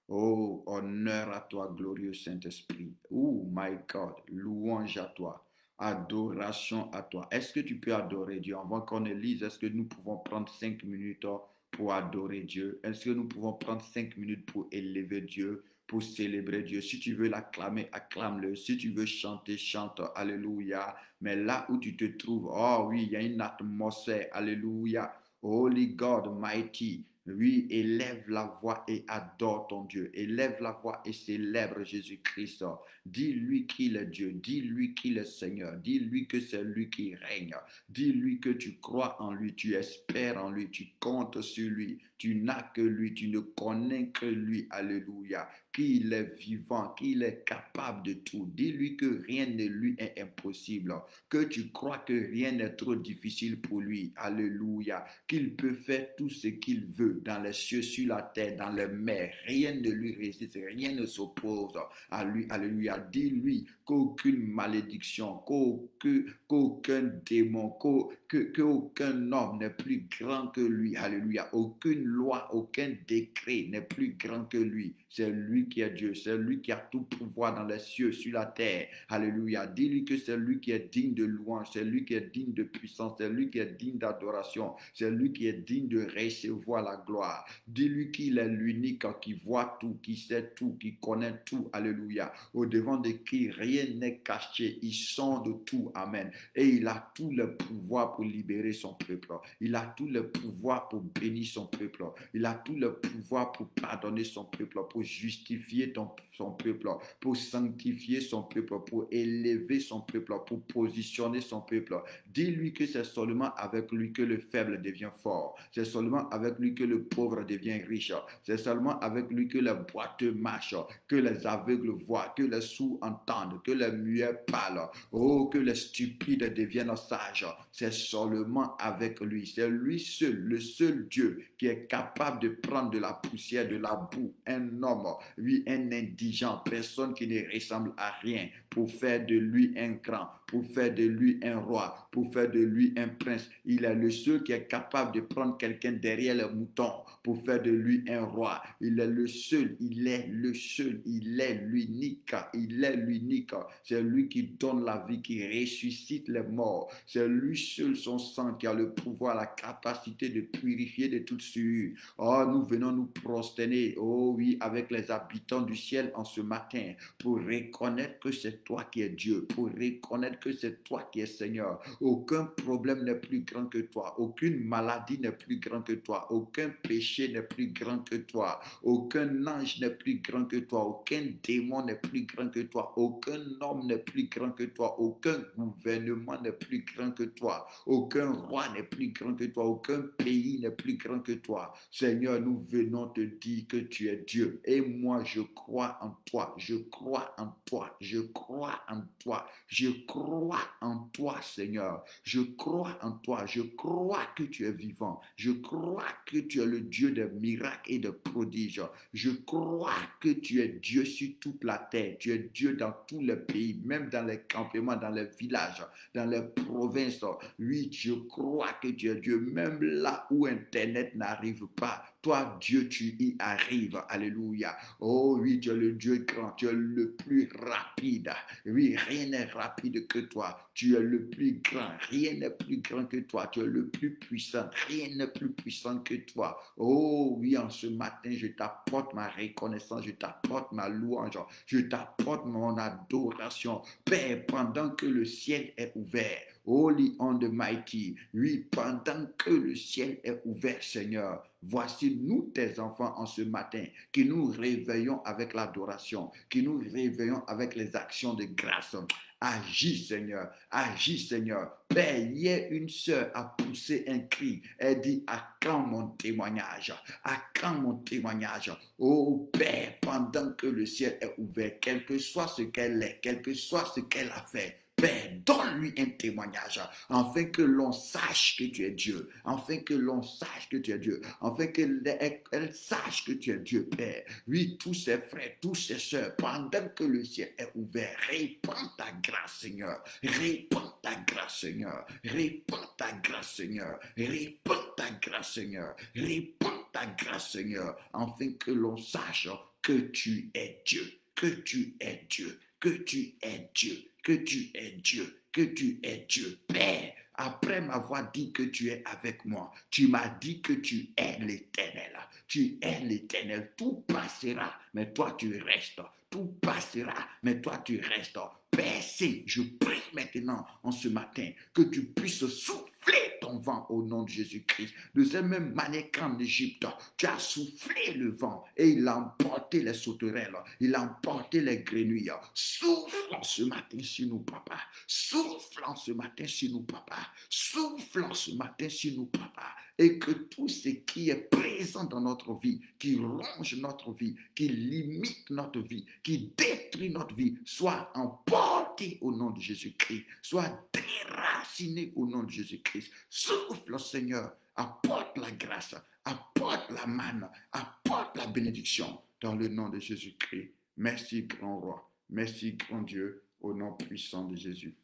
Oh, honneur à toi, glorieux Saint-Esprit. Oh, my God, louange à toi, adoration à toi. Est-ce que tu peux adorer Dieu? Avant qu'on ne lise, est-ce que nous pouvons prendre 5 minutes pour adorer Dieu? Est-ce que nous pouvons prendre 5 minutes pour élever Dieu, pour célébrer Dieu? Si tu veux l'acclamer, acclame-le. Si tu veux chanter, chante. Alléluia. Mais là où tu te trouves, oh oui, il y a une atmosphère. Alléluia. Holy God, mighty. Oui, élève la voix et adore ton Dieu. Élève la voix et célèbre Jésus-Christ. Dis-lui qu'il est Dieu. Dis-lui qu'il est Seigneur. Dis-lui que c'est lui qui règne. Dis-lui que tu crois en lui, tu espères en lui, tu comptes sur lui. Tu n'as que lui, tu ne connais que lui. Alléluia. Qu'il est vivant, qu'il est capable de tout. Dis-lui que rien ne lui est impossible. Que tu crois que rien n'est trop difficile pour lui. Alléluia. Qu'il peut faire tout ce qu'il veut dans les cieux, sur la terre, dans les mers. Rien ne lui résiste, rien ne s'oppose à lui. Alléluia. Dis-lui qu'aucune malédiction, qu'aucun démon, qu'aucun homme n'est plus grand que lui. Alléluia. Aucune loi, aucun décret n'est plus grand que lui. C'est lui qui est Dieu. C'est lui qui a tout pouvoir dans les cieux, sur la terre. Alléluia. Dis-lui que c'est lui qui est digne de louange. C'est lui qui est digne de puissance. C'est lui qui est digne d'adoration. C'est lui qui est digne de recevoir la gloire. Dis-lui qu'il est l'unique qui voit tout, qui sait tout, qui connaît tout. Alléluia. Au devant de qui rien n'est caché. Il sonde tout. Amen. Et il a tout le pouvoir pour libérer son peuple. Il a tout le pouvoir pour bénir son peuple. Il a tout le pouvoir pour pardonner son peuple, pour justifier son peuple, pour sanctifier son peuple, pour élever son peuple, pour positionner son peuple. Dis-lui que c'est seulement avec lui que le faible devient fort. C'est seulement avec lui que le pauvre devient riche. C'est seulement avec lui que les boiteux marchent, que les aveugles voient, que les sourds entendent, que les muets parlent. Oh, que les stupides deviennent sages. C'est seulement avec lui. C'est lui seul, le seul Dieu qui est capable de prendre de la poussière, de la boue, un homme, oui, un indigent, personne qui ne ressemble à rien, pour faire de lui un grand, pour faire de lui un roi, pour faire de lui un prince. Il est le seul qui est capable de prendre quelqu'un derrière les moutons pour faire de lui un roi. Il est le seul, il est le seul, il est l'unique, il est l'unique. C'est lui qui donne la vie, qui ressuscite les morts. C'est lui seul, son sang, qui a le pouvoir, la capacité de purifier de toute souillure. Oh, nous venons nous prosterner, oh oui, avec les habitants du ciel en ce matin, pour reconnaître que c'est toi qui es Dieu, pour reconnaître que c'est toi qui es Seigneur. Aucun problème n'est plus grand que toi, aucune maladie n'est plus grand que toi, aucun péché n'est plus grand que toi, aucun ange n'est plus grand que toi, aucun démon n'est plus grand que toi, aucun homme n'est plus grand que toi, aucun gouvernement n'est plus grand que toi, aucun roi n'est plus grand que toi, aucun pays n'est plus grand que toi. Seigneur, nous venons te dire que tu es Dieu. Et moi, je crois en toi. Je crois en toi. Je crois en toi. Je crois en toi, Seigneur. Je crois en toi. Je crois que tu es vivant. Je crois que tu es le Dieu des miracles et des prodiges. Je crois que tu es Dieu sur toute la terre. Tu es Dieu dans tous les pays, même dans les campements, dans les villages, dans les provinces. Oui, je crois que tu es Dieu, même là où Internet n'arrive pas. Toi, Dieu, tu y arrives. Alléluia. Oh oui, tu es le Dieu grand, tu es le plus rapide. Oui, rien n'est rapide que toi. Tu es le plus grand, rien n'est plus grand que toi. Tu es le plus puissant, rien n'est plus puissant que toi. Oh oui, en ce matin, je t'apporte ma reconnaissance, je t'apporte ma louange, je t'apporte mon adoration. Père, pendant que le ciel est ouvert, Holy on the mighty. Oui, pendant que le ciel est ouvert, Seigneur, voici nous, tes enfants, en ce matin, qui nous réveillons avec l'adoration, qui nous réveillons avec les actions de grâce. Agis, Seigneur, agis, Seigneur. Père, hier, une sœur a poussé un cri. Elle dit, à quand mon témoignage? À quand mon témoignage? Oh Père, pendant que le ciel est ouvert, quel que soit ce qu'elle est, quel que soit ce qu'elle a fait, Père, donne-lui un témoignage, afin que l'on sache que tu es Dieu, afin que l'on sache que tu es Dieu, afin qu'elle sache que tu es Dieu, Père. Oui, tous ses frères, tous ses soeurs, pendant que le ciel est ouvert, répands ta grâce, Seigneur. Répands ta grâce, Seigneur. Répands ta grâce, Seigneur. Répands ta grâce, Seigneur. Répands ta grâce, Seigneur, afin que l'on sache que tu es Dieu, que tu es Dieu, que tu es Dieu, que tu es Dieu, que tu es Dieu. Père, après m'avoir dit que tu es avec moi, tu m'as dit que tu es l'Éternel. Tu es l'Éternel. Tout passera, mais toi tu restes. Tout passera, mais toi tu restes. Père, je prie maintenant en ce matin que tu puisses souffler ton vent au nom de Jésus-Christ. De cette même manière qu'en Égypte, tu as soufflé le vent et il a emporté les sauterelles, il a emporté les grenouilles. Souffle en ce matin sur nous, papa. Souffle en ce matin sur nous, papa. Souffle en ce matin sur nous, papa. Et que tout ce qui est présent dans notre vie, qui ronge notre vie, qui limite notre vie, qui détruit notre vie, soit emporté au nom de Jésus-Christ, soit déraciné au nom de Jésus-Christ. Souffle, Seigneur, apporte la grâce, apporte la manne, apporte la bénédiction dans le nom de Jésus-Christ. Merci, grand roi. Merci, grand Dieu, au nom puissant de Jésus.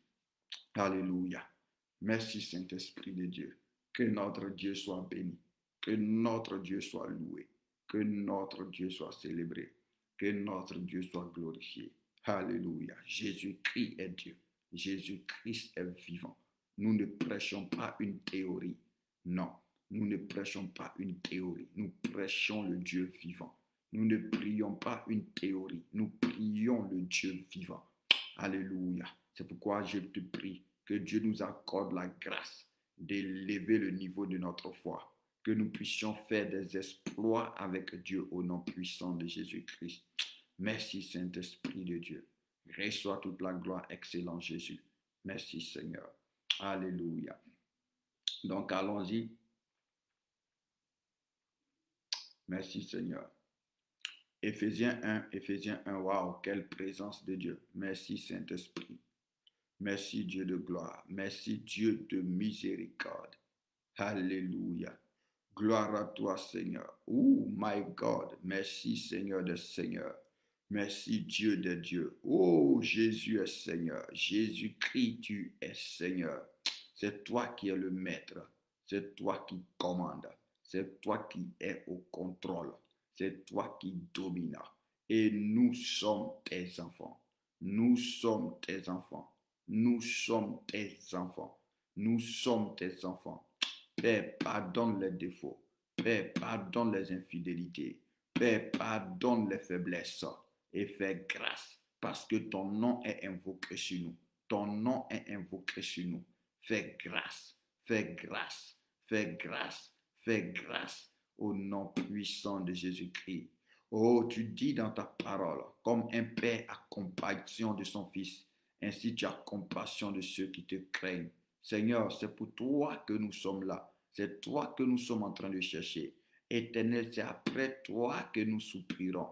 Alléluia. Merci, Saint-Esprit de Dieu. Que notre Dieu soit béni, que notre Dieu soit loué, que notre Dieu soit célébré, que notre Dieu soit glorifié. Alléluia. Jésus-Christ est Dieu. Jésus-Christ est vivant. Nous ne prêchons pas une théorie. Non. Nous ne prêchons pas une théorie, nous prêchons le Dieu vivant. Nous ne prions pas une théorie, nous prions le Dieu vivant. Alléluia. C'est pourquoi je te prie que Dieu nous accorde la grâce d'élever le niveau de notre foi, que nous puissions faire des exploits avec Dieu au nom puissant de Jésus-Christ. Merci Saint-Esprit de Dieu. Reçois toute la gloire, excellent Jésus. Merci Seigneur. Alléluia. Donc allons-y. Merci Seigneur. Éphésiens 1, waouh, quelle présence de Dieu. Merci Saint-Esprit. Merci Dieu de gloire. Merci Dieu de miséricorde. Alléluia. Gloire à toi Seigneur. Oh my God. Merci Seigneur de Seigneur. Merci Dieu de Dieu. Oh Jésus est Seigneur. Jésus-Christ, tu es Seigneur. C'est toi qui es le maître. C'est toi qui commandes. C'est toi qui es au contrôle. C'est toi qui domines. Et nous sommes tes enfants. Nous sommes tes enfants. Nous sommes tes enfants. Nous sommes tes enfants. Père, pardonne les défauts. Père, pardonne les infidélités. Père, pardonne les faiblesses. Et fais grâce parce que ton nom est invoqué sur nous. Ton nom est invoqué sur nous. Fais grâce. Fais grâce. Fais grâce. Fais grâce au nom puissant de Jésus-Christ. Oh, tu dis dans ta parole, comme un père a compassion de son fils, ainsi tu as compassion de ceux qui te craignent. Seigneur, c'est pour toi que nous sommes là. C'est toi que nous sommes en train de chercher. Éternel, c'est après toi que nous soupirons.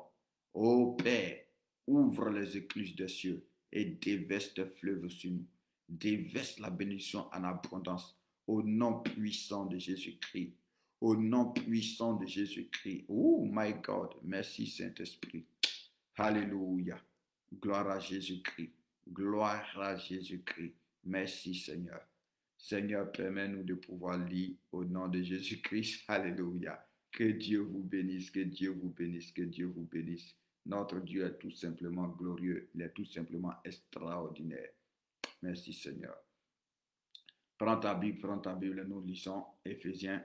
Ô Père, ouvre les écluses des cieux et déverse tes fleuves sur nous. Déverse la bénédiction en abondance au nom puissant de Jésus-Christ. Au nom puissant de Jésus-Christ. Oh my God, merci Saint-Esprit. Alléluia. Gloire à Jésus-Christ. Gloire à Jésus-Christ. Merci Seigneur. Seigneur, permets-nous de pouvoir lire au nom de Jésus-Christ. Alléluia. Que Dieu vous bénisse, que Dieu vous bénisse, que Dieu vous bénisse. Notre Dieu est tout simplement glorieux. Il est tout simplement extraordinaire. Merci Seigneur. Prends ta Bible, nous lisons Éphésiens.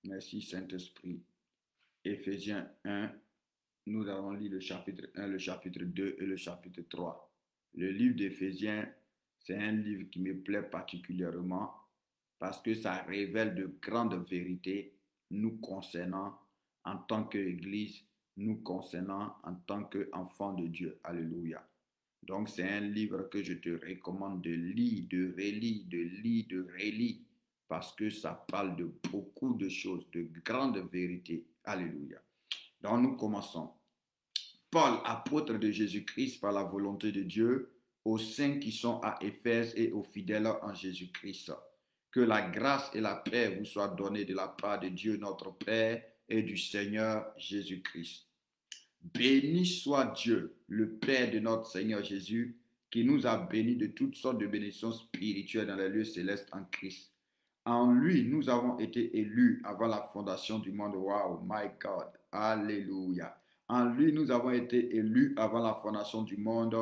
Merci Saint-Esprit. Éphésiens 1, nous avons lu le chapitre 1, le chapitre 2 et le chapitre 3. Le livre d'Éphésiens, c'est un livre qui me plaît particulièrement parce que ça révèle de grandes vérités nous concernant en tant qu'Église, nous concernant en tant qu'enfants de Dieu. Alléluia. Donc, c'est un livre que je te recommande de lire, de relire, de lire, de relire, parce que ça parle de beaucoup de choses, de grandes vérités. Alléluia. Donc, nous commençons. Paul, apôtre de Jésus-Christ par la volonté de Dieu, aux saints qui sont à Éphèse et aux fidèles en Jésus-Christ. Que la grâce et la paix vous soient données de la part de Dieu notre Père et du Seigneur Jésus-Christ. Béni soit Dieu, le Père de notre Seigneur Jésus, qui nous a bénis de toutes sortes de bénédictions spirituelles dans les lieux célestes en Christ. En lui, nous avons été élus avant la fondation du monde. Wow, my God. Alléluia. En lui, nous avons été élus avant la fondation du monde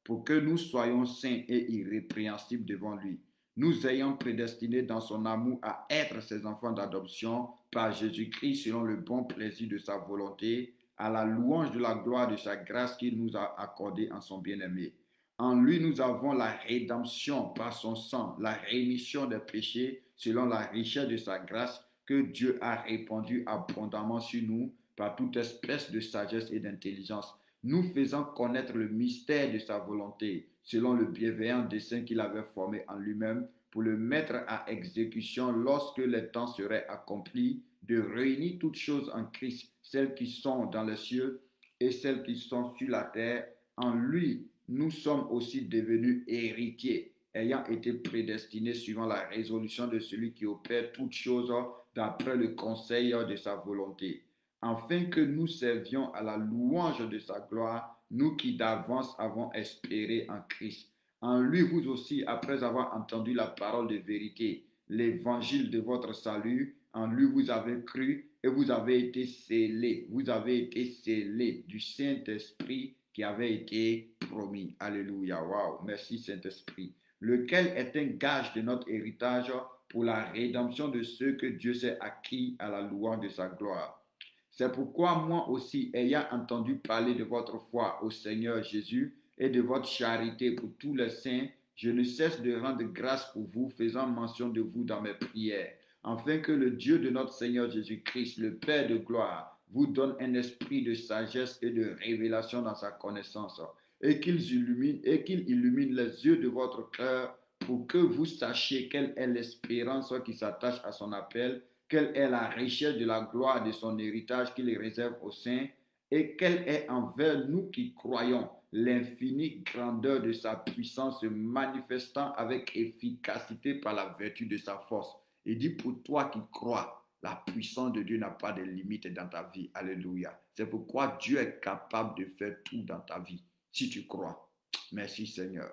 pour que nous soyons saints et irrépréhensibles devant lui. Nous ayons prédestinés dans son amour à être ses enfants d'adoption par Jésus-Christ selon le bon plaisir de sa volonté, à la louange de la gloire de sa grâce qu'il nous a accordée en son bien-aimé. En lui, nous avons la rédemption par son sang, la rémission des péchés selon la richesse de sa grâce que Dieu a répandue abondamment sur nous par toute espèce de sagesse et d'intelligence, nous faisant connaître le mystère de sa volonté selon le bienveillant dessein qu'il avait formé en lui-même pour le mettre à exécution lorsque les temps seraient accomplis, de réunir toutes choses en Christ, celles qui sont dans les cieux et celles qui sont sur la terre. En lui, nous sommes aussi devenus héritiers, ayant été prédestinés suivant la résolution de celui qui opère toutes choses d'après le conseil de sa volonté, afin que nous servions à la louange de sa gloire, nous qui d'avance avons espéré en Christ. En lui, vous aussi, après avoir entendu la parole de vérité, l'évangile de votre salut, en lui vous avez cru et vous avez été scellés. Vous avez été scellés du Saint-Esprit qui avait été promis. Alléluia. Wow. Merci Saint-Esprit. lequel est un gage de notre héritage pour la rédemption de ceux que Dieu s'est acquis à la louange de sa gloire. C'est pourquoi moi aussi, ayant entendu parler de votre foi au Seigneur Jésus et de votre charité pour tous les saints, je ne cesse de rendre grâce pour vous, faisant mention de vous dans mes prières, afin que le Dieu de notre Seigneur Jésus-Christ, le Père de gloire, vous donne un esprit de sagesse et de révélation dans sa connaissance, et qu'il illumine les yeux de votre cœur pour que vous sachiez quelle est l'espérance qui s'attache à son appel, quelle est la richesse de la gloire de son héritage qu'il réserve aux saints, et quelle est envers nous qui croyons l'infinie grandeur de sa puissance se manifestant avec efficacité par la vertu de sa force. Il dit pour toi qui crois, la puissance de Dieu n'a pas de limite dans ta vie. Alléluia. C'est pourquoi Dieu est capable de faire tout dans ta vie, si tu crois. Merci Seigneur.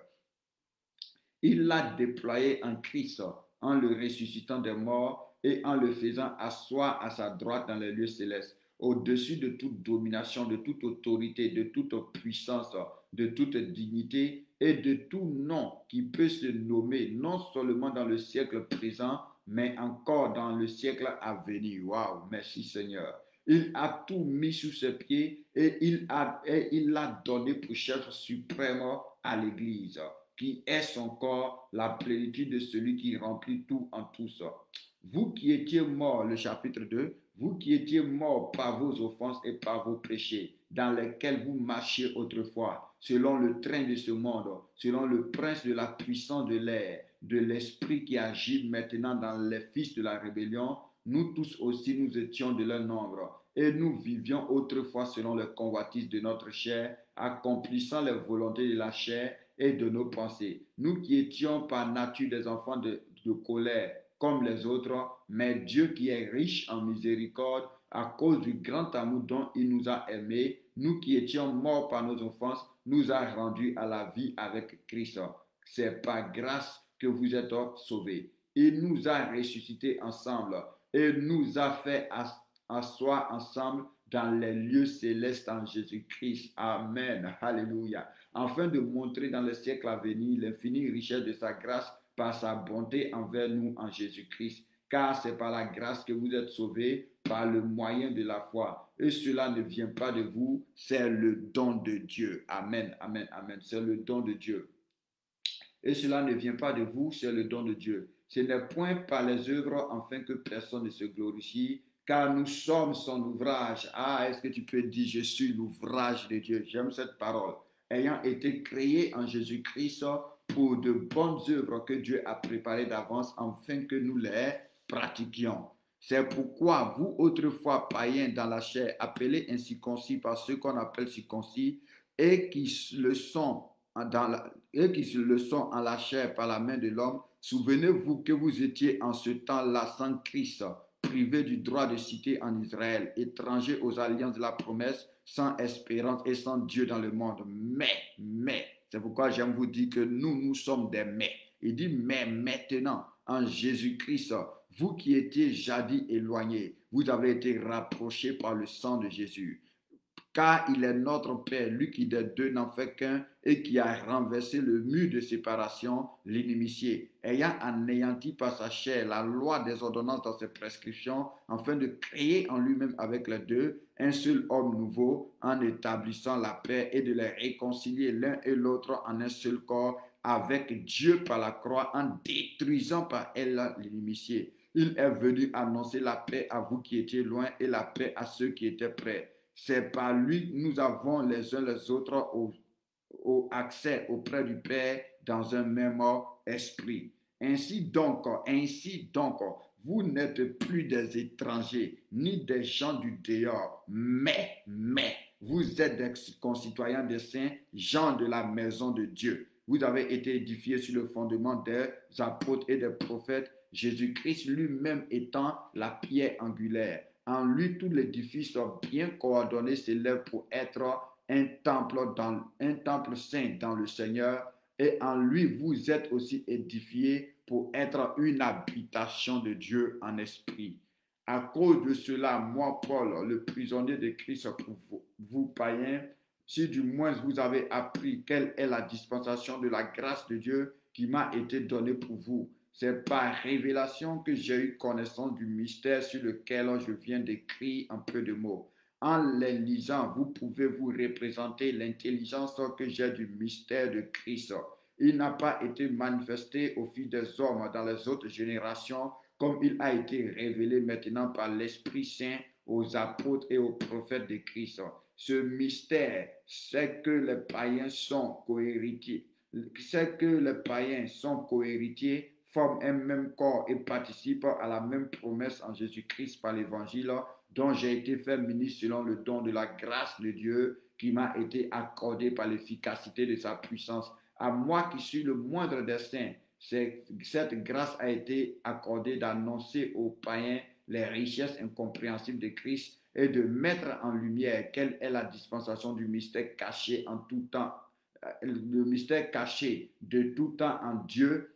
Il l'a déployé en Christ, en le ressuscitant des morts et en le faisant asseoir à sa droite dans les lieux célestes, au-dessus de toute domination, de toute autorité, de toute puissance, de toute dignité et de tout nom qui peut se nommer, non seulement dans le siècle présent, mais encore dans le siècle à venir. Waouh, merci Seigneur. Il a tout mis sous ses pieds et il l'a donné pour chef suprême à l'Église, qui est son corps, la plénitude de celui qui remplit tout en tous. Vous qui étiez morts, le chapitre 2, vous qui étiez morts par vos offenses et par vos péchés, dans lesquels vous marchiez autrefois, selon le train de ce monde, selon le prince de la puissance de l'air, de l'esprit qui agit maintenant dans les fils de la rébellion, nous tous aussi nous étions de leur nombre, et nous vivions autrefois selon les convoitises de notre chair, accomplissant les volontés de la chair et de nos pensées. Nous qui étions par nature des enfants de colère, comme les autres, mais Dieu qui est riche en miséricorde, à cause du grand amour dont il nous a aimés, nous qui étions morts par nos offenses, nous a rendus à la vie avec Christ. C'est par grâce que vous êtes sauvés. Il nous a ressuscités ensemble et nous a fait asseoir ensemble dans les lieux célestes en Jésus-Christ. Amen. Alléluia. Afin de montrer dans le siècle à venir l'infinie richesse de sa grâce par sa bonté envers nous en Jésus-Christ. Car c'est par la grâce que vous êtes sauvés, par le moyen de la foi. Et cela ne vient pas de vous, c'est le don de Dieu. Amen, amen, amen. C'est le don de Dieu. Et cela ne vient pas de vous, c'est le don de Dieu. Ce n'est point par les œuvres afin que personne ne se glorifie, car nous sommes son ouvrage. Ah, est-ce que tu peux dire, je suis l'ouvrage de Dieu? J'aime cette parole. Ayant été créé en Jésus-Christ pour de bonnes œuvres que Dieu a préparées d'avance afin que nous les pratiquions. C'est pourquoi vous, autrefois païens dans la chair, appelés incirconcis par ceux qu'on appelle circoncis, et qui le sont en la chair par la main de l'homme, souvenez-vous que vous étiez en ce temps-là sans Christ, privés du droit de cité en Israël, étrangers aux alliances de la promesse, sans espérance et sans Dieu dans le monde. Mais, c'est pourquoi j'aime vous dire que nous sommes des mais. Il dit, mais maintenant, en Jésus-Christ, vous qui étiez jadis éloignés, vous avez été rapprochés par le sang de Jésus. Car il est notre Père, lui qui des deux n'en fait qu'un et qui a renversé le mur de séparation, l'inimitié, ayant anéanti par sa chair la loi des ordonnances dans ses prescriptions, afin de créer en lui-même avec les deux un seul homme nouveau, en établissant la paix et de les réconcilier l'un et l'autre en un seul corps avec Dieu par la croix, en détruisant par elle l'inimitié. Il est venu annoncer la paix à vous qui étiez loin et la paix à ceux qui étaient près. C'est par lui que nous avons les uns les autres au accès auprès du Père dans un même esprit. Ainsi donc, vous n'êtes plus des étrangers, ni des gens du dehors, mais, vous êtes des concitoyens des saints, gens de la maison de Dieu. Vous avez été édifiés sur le fondement des apôtres et des prophètes, Jésus-Christ lui-même étant la pierre angulaire. En lui, tout l'édifice bien coordonné s'élève pour être un temple saint dans le Seigneur. Et en lui, vous êtes aussi édifiés pour être une habitation de Dieu en esprit. À cause de cela, moi, Paul, le prisonnier de Christ pour vous païens, si du moins vous avez appris quelle est la dispensation de la grâce de Dieu qui m'a été donné pour vous. C'est par révélation que j'ai eu connaissance du mystère sur lequel je viens d'écrire un peu de mots. En les lisant, vous pouvez vous représenter l'intelligence que j'ai du mystère de Christ. Il n'a pas été manifesté au fil des hommes dans les autres générations, comme il a été révélé maintenant par l'Esprit Saint aux apôtres et aux prophètes de Christ. Ce mystère, c'est que les païens sont cohéritiers. C'est que les païens sont cohéritiers, forment un même corps et participent à la même promesse en Jésus-Christ par l'évangile dont j'ai été fait ministre selon le don de la grâce de Dieu qui m'a été accordé par l'efficacité de sa puissance. À moi qui suis le moindre des saints, cette grâce a été accordée d'annoncer aux païens les richesses incompréhensibles de Christ et de mettre en lumière quelle est la dispensation du mystère caché en tout temps, le mystère caché de tout temps en Dieu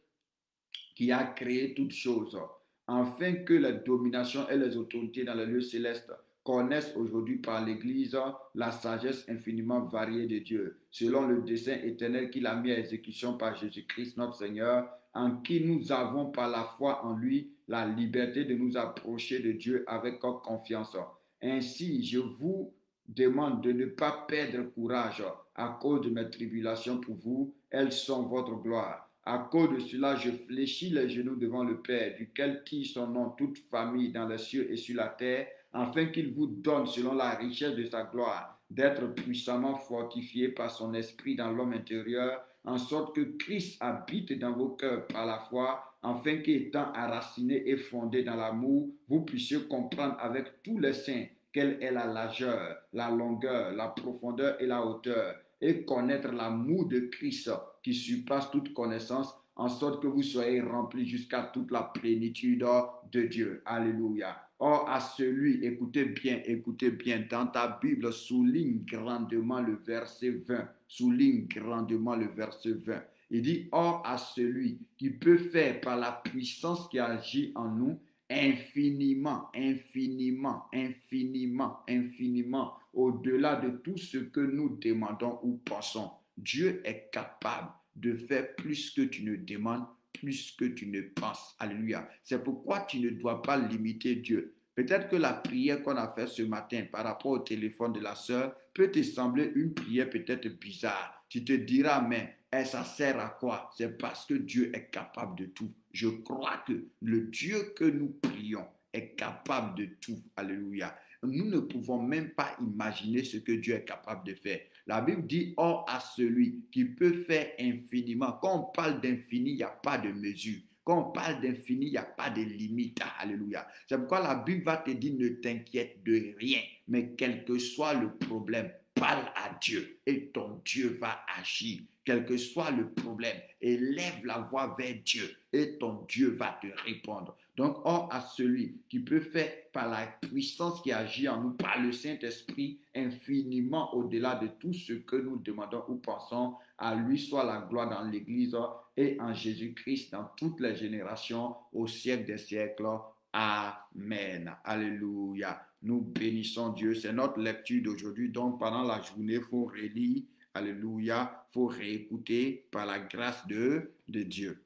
qui a créé toutes choses, afin que les dominations et les autorités dans les lieux célestes connaissent aujourd'hui par l'Église la sagesse infiniment variée de Dieu, selon le dessein éternel qu'il a mis à exécution par Jésus-Christ notre Seigneur, en qui nous avons par la foi en lui la liberté de nous approcher de Dieu avec confiance. Ainsi, je vous demande de ne pas perdre courage à cause de mes tribulations pour vous, elles sont votre gloire. À cause de cela, je fléchis les genoux devant le Père, duquel tire son nom toute famille dans les cieux et sur la terre, afin qu'il vous donne, selon la richesse de sa gloire, d'être puissamment fortifié par son esprit dans l'homme intérieur, en sorte que Christ habite dans vos cœurs par la foi, afin qu'étant enraciné et fondé dans l'amour, vous puissiez comprendre avec tous les saints quelle est la largeur, la longueur, la profondeur et la hauteur, et connaître l'amour de Christ qui surpasse toute connaissance, en sorte que vous soyez remplis jusqu'à toute la plénitude de Dieu. Alléluia. Or, à celui, écoutez bien, dans ta Bible, souligne grandement le verset 20. Souligne grandement le verset 20. Il dit, or, à celui qui peut faire par la puissance qui agit en nous, infiniment, infiniment, infiniment, infiniment, au-delà de tout ce que nous demandons ou pensons. Dieu est capable de faire plus que tu ne demandes, plus que tu ne penses. Alléluia. C'est pourquoi tu ne dois pas limiter Dieu. Peut-être que la prière qu'on a faite ce matin par rapport au téléphone de la sœur peut te sembler une prière peut-être bizarre. Tu te diras, mais ça sert à quoi? C'est parce que Dieu est capable de tout. Je crois que le Dieu que nous prions est capable de tout. Alléluia. Nous ne pouvons même pas imaginer ce que Dieu est capable de faire. La Bible dit, or à celui qui peut faire infiniment. Quand on parle d'infini, il n'y a pas de mesure. Quand on parle d'infini, il n'y a pas de limite. Alléluia. C'est pourquoi la Bible va te dire, ne t'inquiète de rien. Mais quel que soit le problème, parle à Dieu et ton Dieu va agir. Quel que soit le problème, élève la voix vers Dieu et ton Dieu va te répondre. Donc, or à celui qui peut faire par la puissance qui agit en nous, par le Saint-Esprit, infiniment au-delà de tout ce que nous demandons ou pensons, à lui soit la gloire dans l'Église et en Jésus-Christ dans toutes les générations, au siècle des siècles. Amen. Alléluia. Nous bénissons Dieu. C'est notre lecture d'aujourd'hui. Donc, pendant la journée, il faut relire. Alléluia. Il faut réécouter par la grâce de Dieu.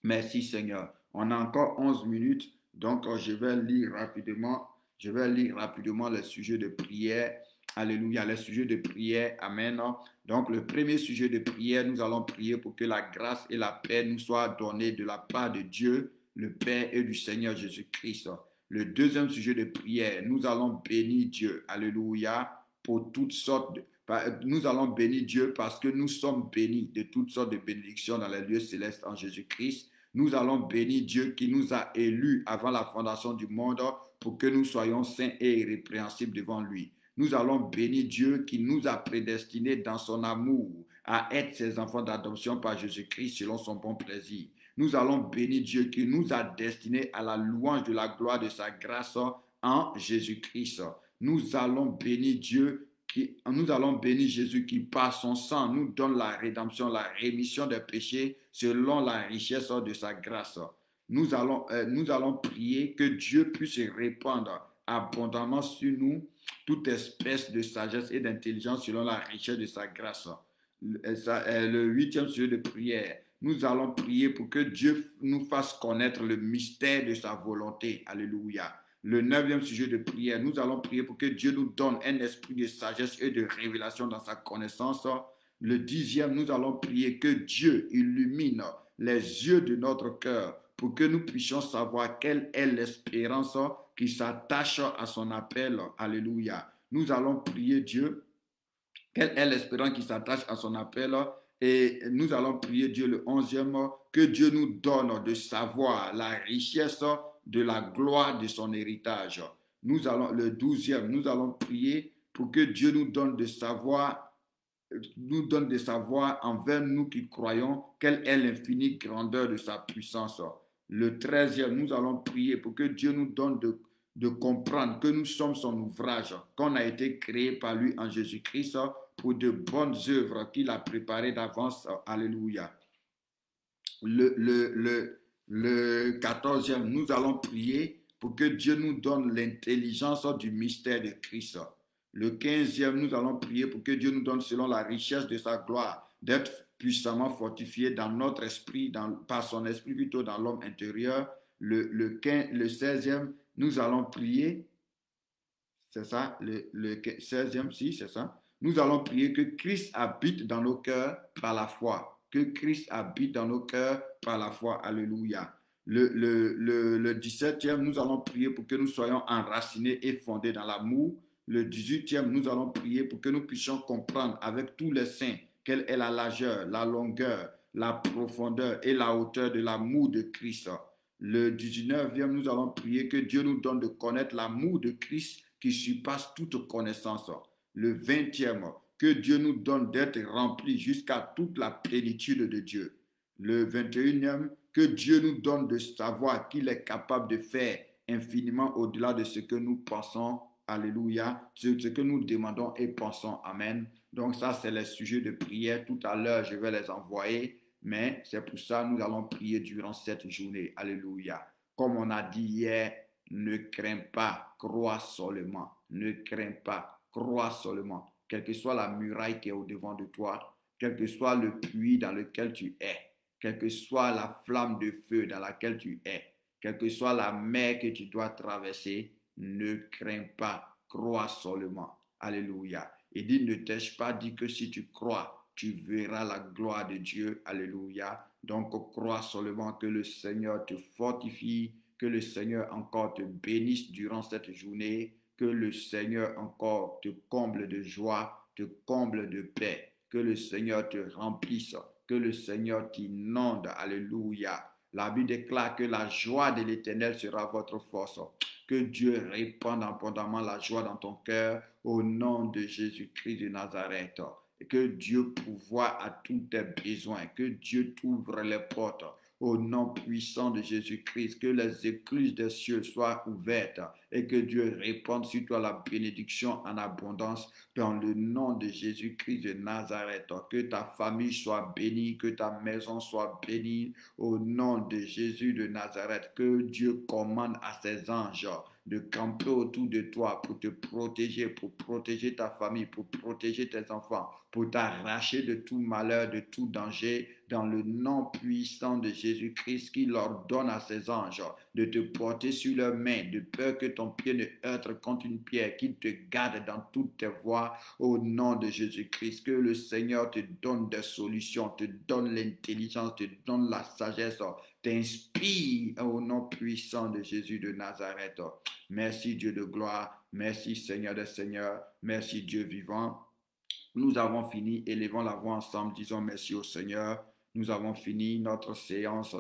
Merci Seigneur. On a encore 11 minutes. Donc, je vais lire rapidement. Je vais lire rapidement les sujets de prière. Alléluia. Les sujets de prière. Amen. Donc, le premier sujet de prière, nous allons prier pour que la grâce et la paix nous soient données de la part de Dieu, le Père et du Seigneur Jésus-Christ. Le deuxième sujet de prière, nous allons bénir Dieu. Alléluia. Pour toutes sortes de... Nous allons bénir Dieu parce que nous sommes bénis de toutes sortes de bénédictions dans les lieux célestes en Jésus-Christ. Nous allons bénir Dieu qui nous a élus avant la fondation du monde pour que nous soyons saints et irrépréhensibles devant lui. Nous allons bénir Dieu qui nous a prédestinés dans son amour à être ses enfants d'adoption par Jésus-Christ selon son bon plaisir. Nous allons bénir Dieu qui nous a destinés à la louange de la gloire de sa grâce en Jésus-Christ. Nous allons bénir Dieu nous allons bénir Jésus qui par son sang nous donne la rédemption, la rémission des péchés selon la richesse de sa grâce. Nous allons prier que Dieu puisse répandre abondamment sur nous toute espèce de sagesse et d'intelligence selon la richesse de sa grâce. Le huitième sujet de prière, nous allons prier pour que Dieu nous fasse connaître le mystère de sa volonté. Alléluia. Le 9e sujet de prière, nous allons prier pour que Dieu nous donne un esprit de sagesse et de révélation dans sa connaissance. Le 10e, nous allons prier que Dieu illumine les yeux de notre cœur pour que nous puissions savoir quelle est l'espérance qui s'attache à son appel. Alléluia. Nous allons prier Dieu. Quelle est l'espérance qui s'attache à son appel? Et nous allons prier Dieu le 11e, que Dieu nous donne de savoir la richesse de la gloire de son héritage. Nous allons, le 12e, nous allons prier pour que Dieu nous donne de savoir envers nous qui croyons quelle est l'infinie grandeur de sa puissance. Le 13e, nous allons prier pour que Dieu nous donne de comprendre que nous sommes son ouvrage, qu'on a été créé par lui en Jésus-Christ pour de bonnes œuvres qu'il a préparées d'avance. Alléluia. Le 14e, nous allons prier pour que Dieu nous donne l'intelligence du mystère de Christ. Le 15e, nous allons prier pour que Dieu nous donne, selon la richesse de sa gloire, d'être puissamment fortifiés dans notre esprit, par son esprit plutôt dans l'homme intérieur. Le 16e, nous allons prier, c'est ça, le 16e, si, c'est ça. Nous allons prier que Christ habite dans nos cœurs par la foi. Que Christ habite dans nos cœurs par la foi. Alléluia. Le 17e, nous allons prier pour que nous soyons enracinés et fondés dans l'amour. Le 18e, nous allons prier pour que nous puissions comprendre avec tous les saints quelle est la largeur, la longueur, la profondeur et la hauteur de l'amour de Christ. Le 19e, nous allons prier que Dieu nous donne de connaître l'amour de Christ qui surpasse toute connaissance. Le 20e, que Dieu nous donne d'être remplis jusqu'à toute la plénitude de Dieu. Le 21e, que Dieu nous donne de savoir qu'il est capable de faire infiniment au-delà de ce que nous pensons. Alléluia. Ce que nous demandons et pensons. Amen. Donc ça, c'est les sujets de prière. Tout à l'heure, je vais les envoyer. Mais c'est pour ça que nous allons prier durant cette journée. Alléluia. Comme on a dit hier, ne crains pas, crois seulement. Ne crains pas, crois seulement. Quelle que soit la muraille qui est au-devant de toi, quel que soit le puits dans lequel tu es, quelle que soit la flamme de feu dans laquelle tu es, quelle que soit la mer que tu dois traverser, ne crains pas, crois seulement. Alléluia. Et dit, ne t'ai-je pas dit que si tu crois, tu verras la gloire de Dieu. Alléluia. Donc, crois seulement que le Seigneur te fortifie, que le Seigneur encore te bénisse durant cette journée, que le Seigneur encore te comble de joie, te comble de paix, que le Seigneur te remplisse, que le Seigneur t'inonde. Alléluia. La Bible déclare que la joie de l'Éternel sera votre force. Que Dieu répande abondamment la joie dans ton cœur au nom de Jésus-Christ de Nazareth. Et que Dieu pourvoie à tous tes besoins. Que Dieu t'ouvre les portes au nom puissant de Jésus-Christ. Que les écluses des cieux soient ouvertes et que Dieu répande sur toi la bénédiction en abondance dans le nom de Jésus-Christ de Nazareth. Que ta famille soit bénie, que ta maison soit bénie au nom de Jésus de Nazareth. Que Dieu commande à ses anges de camper autour de toi pour te protéger, pour protéger ta famille, pour protéger tes enfants, pour t'arracher de tout malheur, de tout danger, dans le nom puissant de Jésus-Christ qui leur donne à ses anges de te porter sur leurs mains, de peur que ton pied ne heurte contre une pierre, qu'il te garde dans toutes tes voies au nom de Jésus-Christ. Que le Seigneur te donne des solutions, te donne l'intelligence, te donne la sagesse, t'inspire au nom puissant de Jésus de Nazareth. Merci Dieu de gloire, merci Seigneur des Seigneurs, merci Dieu vivant. Nous avons fini, élevons la voix ensemble, disons merci au Seigneur. Nous avons fini notre séance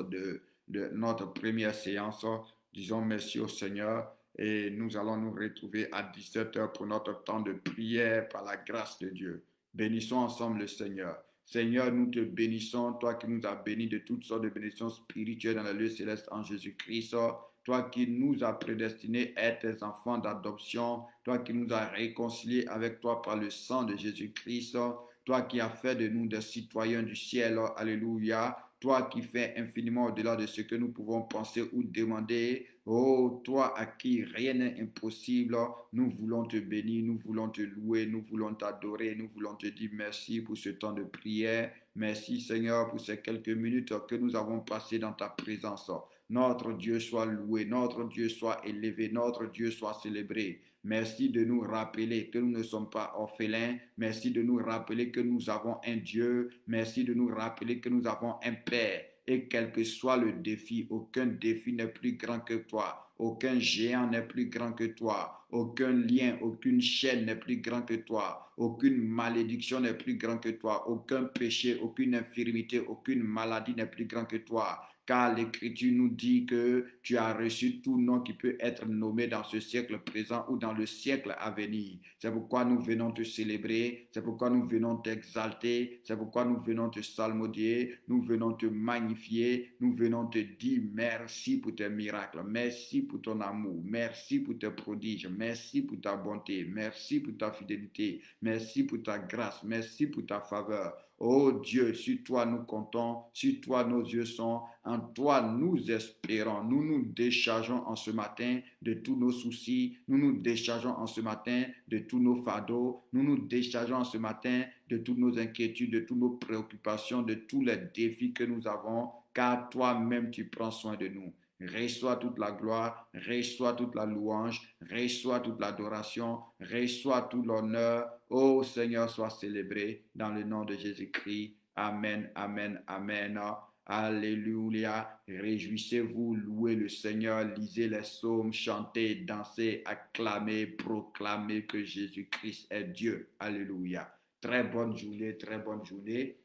notre première séance. Disons merci au Seigneur et nous allons nous retrouver à 17h pour notre temps de prière par la grâce de Dieu. Bénissons ensemble le Seigneur. Seigneur, nous te bénissons, toi qui nous as bénis de toutes sortes de bénédictions spirituelles dans les lieux célestes en Jésus-Christ. Toi qui nous as prédestinés à être tes enfants d'adoption, toi qui nous as réconciliés avec toi par le sang de Jésus-Christ, toi qui as fait de nous des citoyens du ciel, alléluia, toi qui fais infiniment au-delà de ce que nous pouvons penser ou demander. Oh, toi à qui rien n'est impossible, nous voulons te bénir, nous voulons te louer, nous voulons t'adorer, nous voulons te dire merci pour ce temps de prière. Merci Seigneur pour ces quelques minutes que nous avons passées dans ta présence. Notre Dieu soit loué, notre Dieu soit élevé, notre Dieu soit célébré. Merci de nous rappeler que nous ne sommes pas orphelins. Merci de nous rappeler que nous avons un Dieu. Merci de nous rappeler que nous avons un Père. Et quel que soit le défi, aucun défi n'est plus grand que toi. Aucun géant n'est plus grand que toi. Aucun lien, aucune chaîne n'est plus grand que toi. Aucune malédiction n'est plus grand que toi. Aucun péché, aucune infirmité, aucune maladie n'est plus grand que toi. Car l'Écriture nous dit que tu as reçu tout nom qui peut être nommé dans ce siècle présent ou dans le siècle à venir. C'est pourquoi nous venons te célébrer, c'est pourquoi nous venons t'exalter, c'est pourquoi nous venons te salmodier, nous venons te magnifier, nous venons te dire merci pour tes miracles, merci pour ton amour, merci pour tes prodiges, merci pour ta bonté, merci pour ta fidélité, merci pour ta grâce, merci pour ta faveur. Oh Dieu, sur toi nous comptons, sur toi nos yeux sont, en toi nous espérons. Nous nous déchargeons en ce matin de tous nos soucis, nous nous déchargeons en ce matin de tous nos fardeaux, nous nous déchargeons en ce matin de toutes nos inquiétudes, de toutes nos préoccupations, de tous les défis que nous avons, car toi-même tu prends soin de nous. Reçois toute la gloire, reçois toute la louange, reçois toute l'adoration, reçois tout l'honneur. Ô Seigneur, sois célébré dans le nom de Jésus-Christ. Amen, amen, amen. Alléluia. Réjouissez-vous, louez le Seigneur, lisez les psaumes, chantez, dansez, acclamez, proclamez que Jésus-Christ est Dieu. Alléluia. Très bonne journée, très bonne journée.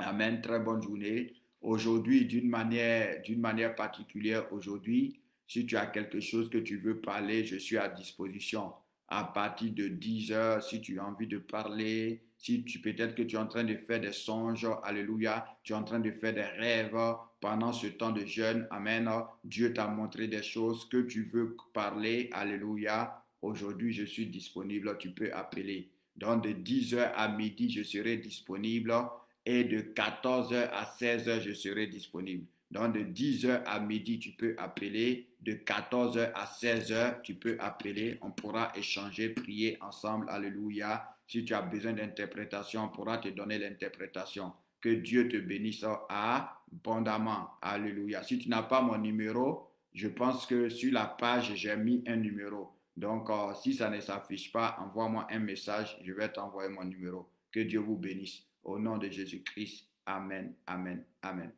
Amen, très bonne journée. Aujourd'hui, d'une manière particulière, aujourd'hui, si tu as quelque chose que tu veux parler, je suis à disposition. À partir de 10 heures, si tu as envie de parler, si tu peut-être que tu es en train de faire des songes, alléluia, tu es en train de faire des rêves pendant ce temps de jeûne, amen. Dieu t'a montré des choses que tu veux parler, alléluia. Aujourd'hui, je suis disponible, tu peux appeler. Donc, de 10 heures à midi, je serai disponible et de 14 heures à 16 heures, je serai disponible. Donc, de 10 heures à midi, tu peux appeler. De 14 heures à 16 heures, tu peux appeler. On pourra échanger, prier ensemble. Alléluia. Si tu as besoin d'interprétation, on pourra te donner l'interprétation. Que Dieu te bénisse abondamment. Alléluia. Si tu n'as pas mon numéro, je pense que sur la page, j'ai mis un numéro. Donc, si ça ne s'affiche pas, envoie-moi un message. Je vais t'envoyer mon numéro. Que Dieu vous bénisse. Au nom de Jésus-Christ. Amen, amen, amen.